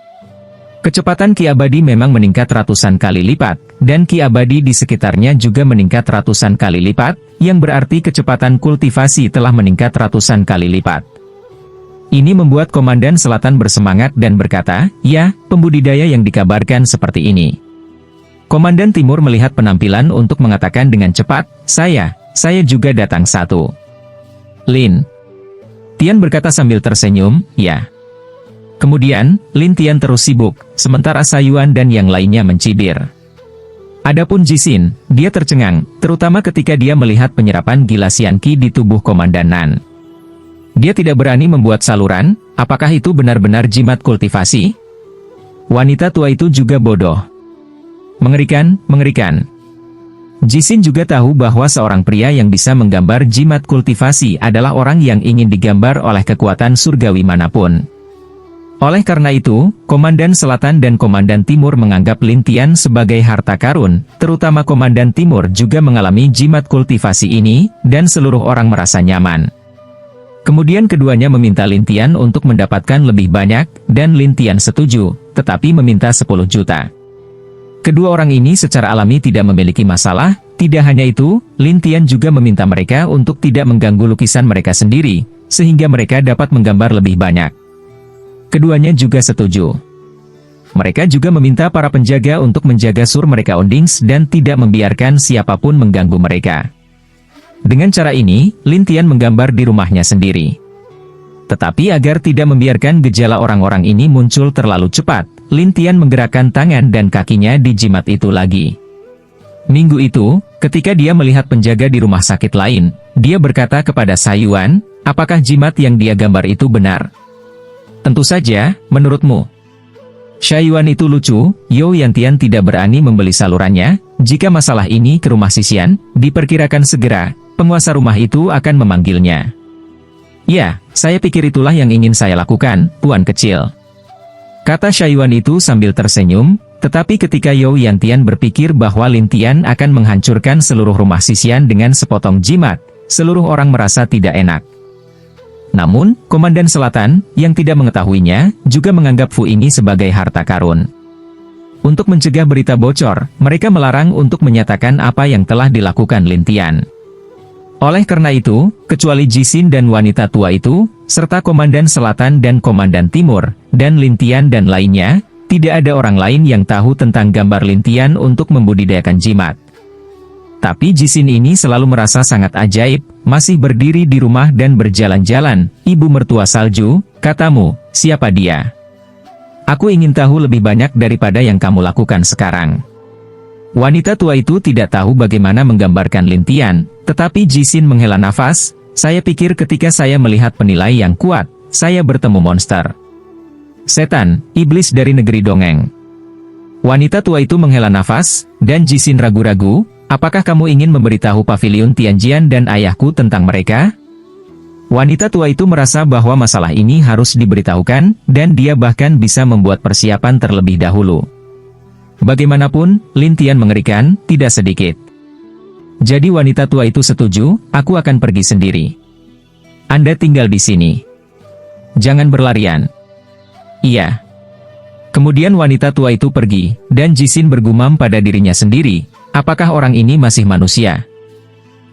Kecepatan ki abadi memang meningkat ratusan kali lipat, dan ki abadi di sekitarnya juga meningkat ratusan kali lipat, yang berarti kecepatan kultivasi telah meningkat ratusan kali lipat. Ini membuat Komandan Selatan bersemangat dan berkata, "Ya, pembudidaya yang dikabarkan seperti ini." Komandan Timur melihat penampilan untuk mengatakan dengan cepat, Saya juga datang satu." Lin Tian berkata sambil tersenyum, "Ya." Kemudian, Lin Tian terus sibuk, sementara Sayuan dan yang lainnya mencibir. Adapun Jixin, dia tercengang, terutama ketika dia melihat penyerapan Gilasian Qi di tubuh Komandan Nan. Dia tidak berani membuat saluran, apakah itu benar-benar jimat kultivasi? Wanita tua itu juga bodoh. Mengerikan, mengerikan. Jixin juga tahu bahwa seorang pria yang bisa menggambar jimat kultivasi adalah orang yang ingin digambar oleh kekuatan surgawi manapun. Oleh karena itu, Komandan Selatan dan Komandan Timur menganggap Lin Tian sebagai harta karun, terutama Komandan Timur juga mengalami jimat kultivasi ini, dan seluruh orang merasa nyaman. Kemudian keduanya meminta Lin Tian untuk mendapatkan lebih banyak, dan Lin Tian setuju, tetapi meminta 10 juta. Kedua orang ini secara alami tidak memiliki masalah, tidak hanya itu, Lin Tian juga meminta mereka untuk tidak mengganggu lukisan mereka sendiri, sehingga mereka dapat menggambar lebih banyak. Keduanya juga setuju. Mereka juga meminta para penjaga untuk menjaga sur mereka Ondings dan tidak membiarkan siapapun mengganggu mereka. Dengan cara ini, Lin Tian menggambar di rumahnya sendiri. Tetapi agar tidak membiarkan gejala orang-orang ini muncul terlalu cepat, Lin Tian menggerakkan tangan dan kakinya di jimat itu lagi. Minggu itu, ketika dia melihat penjaga di rumah sakit lain, dia berkata kepada Sayuan, apakah jimat yang dia gambar itu benar? Tentu saja, menurutmu. Sayuan itu lucu, Yo Yantian tidak berani membeli salurannya, jika masalah ini ke rumah Sisian, diperkirakan segera, penguasa rumah itu akan memanggilnya. Ya, saya pikir itulah yang ingin saya lakukan, Tuan Kecil. Kata Sayuan itu sambil tersenyum, tetapi ketika Yo Yantian berpikir bahwa Lin Tian akan menghancurkan seluruh rumah Sisian dengan sepotong jimat, seluruh orang merasa tidak enak. Namun, Komandan Selatan, yang tidak mengetahuinya, juga menganggap Fu ini sebagai harta karun. Untuk mencegah berita bocor, mereka melarang untuk menyatakan apa yang telah dilakukan Lin Tian. Oleh karena itu, kecuali Jixin dan wanita tua itu, serta Komandan Selatan dan Komandan Timur, dan Lin Tian dan lainnya, tidak ada orang lain yang tahu tentang gambar Lin Tian untuk membudidayakan jimat. Tapi Jixin ini selalu merasa sangat ajaib, masih berdiri di rumah dan berjalan-jalan. Ibu mertua salju, katamu, siapa dia? Aku ingin tahu lebih banyak daripada yang kamu lakukan sekarang. Wanita tua itu tidak tahu bagaimana menggambarkan Lin Tian, tetapi Jixin menghela nafas, saya pikir ketika saya melihat penilai yang kuat, saya bertemu monster. Setan, iblis dari negeri dongeng. Wanita tua itu menghela nafas, dan Jixin ragu-ragu, apakah kamu ingin memberitahu Paviliun Tianjian dan ayahku tentang mereka? Wanita tua itu merasa bahwa masalah ini harus diberitahukan, dan dia bahkan bisa membuat persiapan terlebih dahulu. Bagaimanapun, Lin Tian mengerikan, tidak sedikit. Jadi wanita tua itu setuju, aku akan pergi sendiri. Anda tinggal di sini. Jangan berlarian. Iya. Kemudian wanita tua itu pergi, dan Jixin bergumam pada dirinya sendiri, apakah orang ini masih manusia?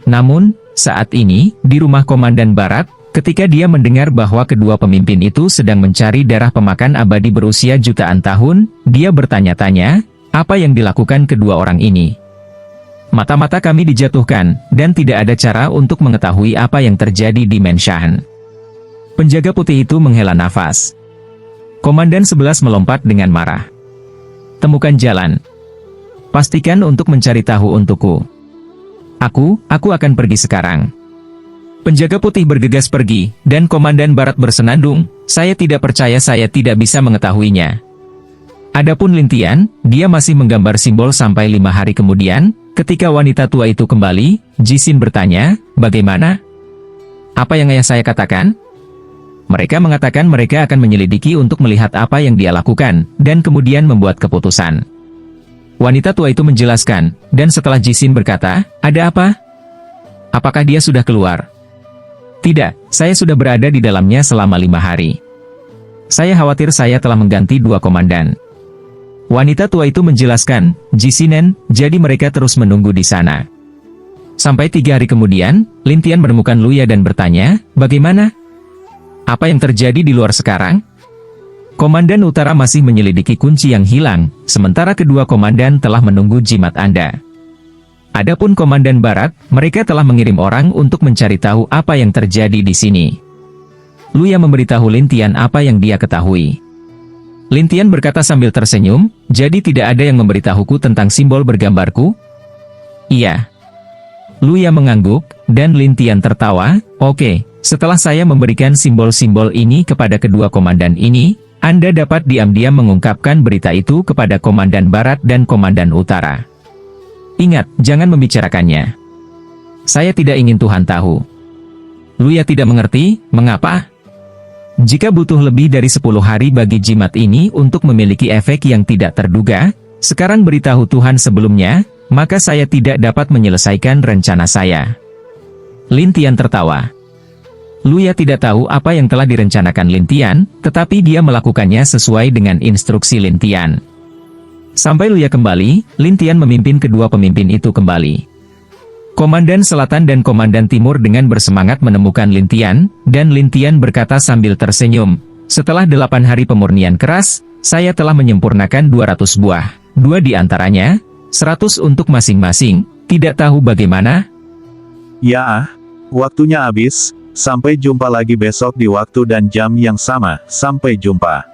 Namun, saat ini, di rumah Komandan Barat, ketika dia mendengar bahwa kedua pemimpin itu sedang mencari darah pemakan abadi berusia jutaan tahun, dia bertanya-tanya, apa yang dilakukan kedua orang ini? Mata-mata kami dijatuhkan, dan tidak ada cara untuk mengetahui apa yang terjadi di Menshan. Penjaga putih itu menghela nafas. Komandan 11 melompat dengan marah. Temukan jalan. Pastikan untuk mencari tahu untukku. Aku akan pergi sekarang. Penjaga putih bergegas pergi, dan Komandan Barat bersenandung, "Saya tidak percaya saya tidak bisa mengetahuinya." Adapun Lintian, dia masih menggambar simbol sampai 5 hari kemudian, ketika wanita tua itu kembali, Jisin bertanya, "Bagaimana? Apa yang ayah saya katakan?" Mereka mengatakan mereka akan menyelidiki untuk melihat apa yang dia lakukan, dan kemudian membuat keputusan. Wanita tua itu menjelaskan, dan setelah Jisin berkata, "Ada apa? Apakah dia sudah keluar?" "Tidak, saya sudah berada di dalamnya selama 5 hari. Saya khawatir saya telah mengganti 2 komandan." Wanita tua itu menjelaskan, "Jisinen, jadi mereka terus menunggu di sana." Sampai 3 hari kemudian, Lintian menemukan Luya dan bertanya, "Bagaimana? Apa yang terjadi di luar sekarang?" Komandan Utara masih menyelidiki kunci yang hilang, sementara kedua komandan telah menunggu jimat Anda. Adapun Komandan Barat, mereka telah mengirim orang untuk mencari tahu apa yang terjadi di sini. Luya memberitahu Lintian apa yang dia ketahui. Lintian berkata sambil tersenyum, "Jadi tidak ada yang memberitahuku tentang simbol bergambarku?" "Iya." Luya mengangguk, dan Lintian tertawa, "Oke, setelah saya memberikan simbol-simbol ini kepada kedua komandan ini, Anda dapat diam-diam mengungkapkan berita itu kepada Komandan Barat dan Komandan Utara. Ingat, jangan membicarakannya. Saya tidak ingin Tuhan tahu." Luya tidak mengerti, mengapa? Jika butuh lebih dari 10 hari bagi jimat ini untuk memiliki efek yang tidak terduga, sekarang beritahu Tuhan sebelumnya, maka saya tidak dapat menyelesaikan rencana saya. Lintian tertawa. Luya tidak tahu apa yang telah direncanakan Lintian, tetapi dia melakukannya sesuai dengan instruksi Lintian. Sampai Luya kembali, Lintian memimpin kedua pemimpin itu kembali. Komandan Selatan dan Komandan Timur dengan bersemangat menemukan Lintian, dan Lintian berkata sambil tersenyum, "Setelah 8 hari pemurnian keras, saya telah menyempurnakan 200 buah. 2 di antaranya, 100 untuk masing-masing, tidak tahu bagaimana?" Ya, waktunya habis. Sampai jumpa lagi besok di waktu dan jam yang sama. Sampai jumpa.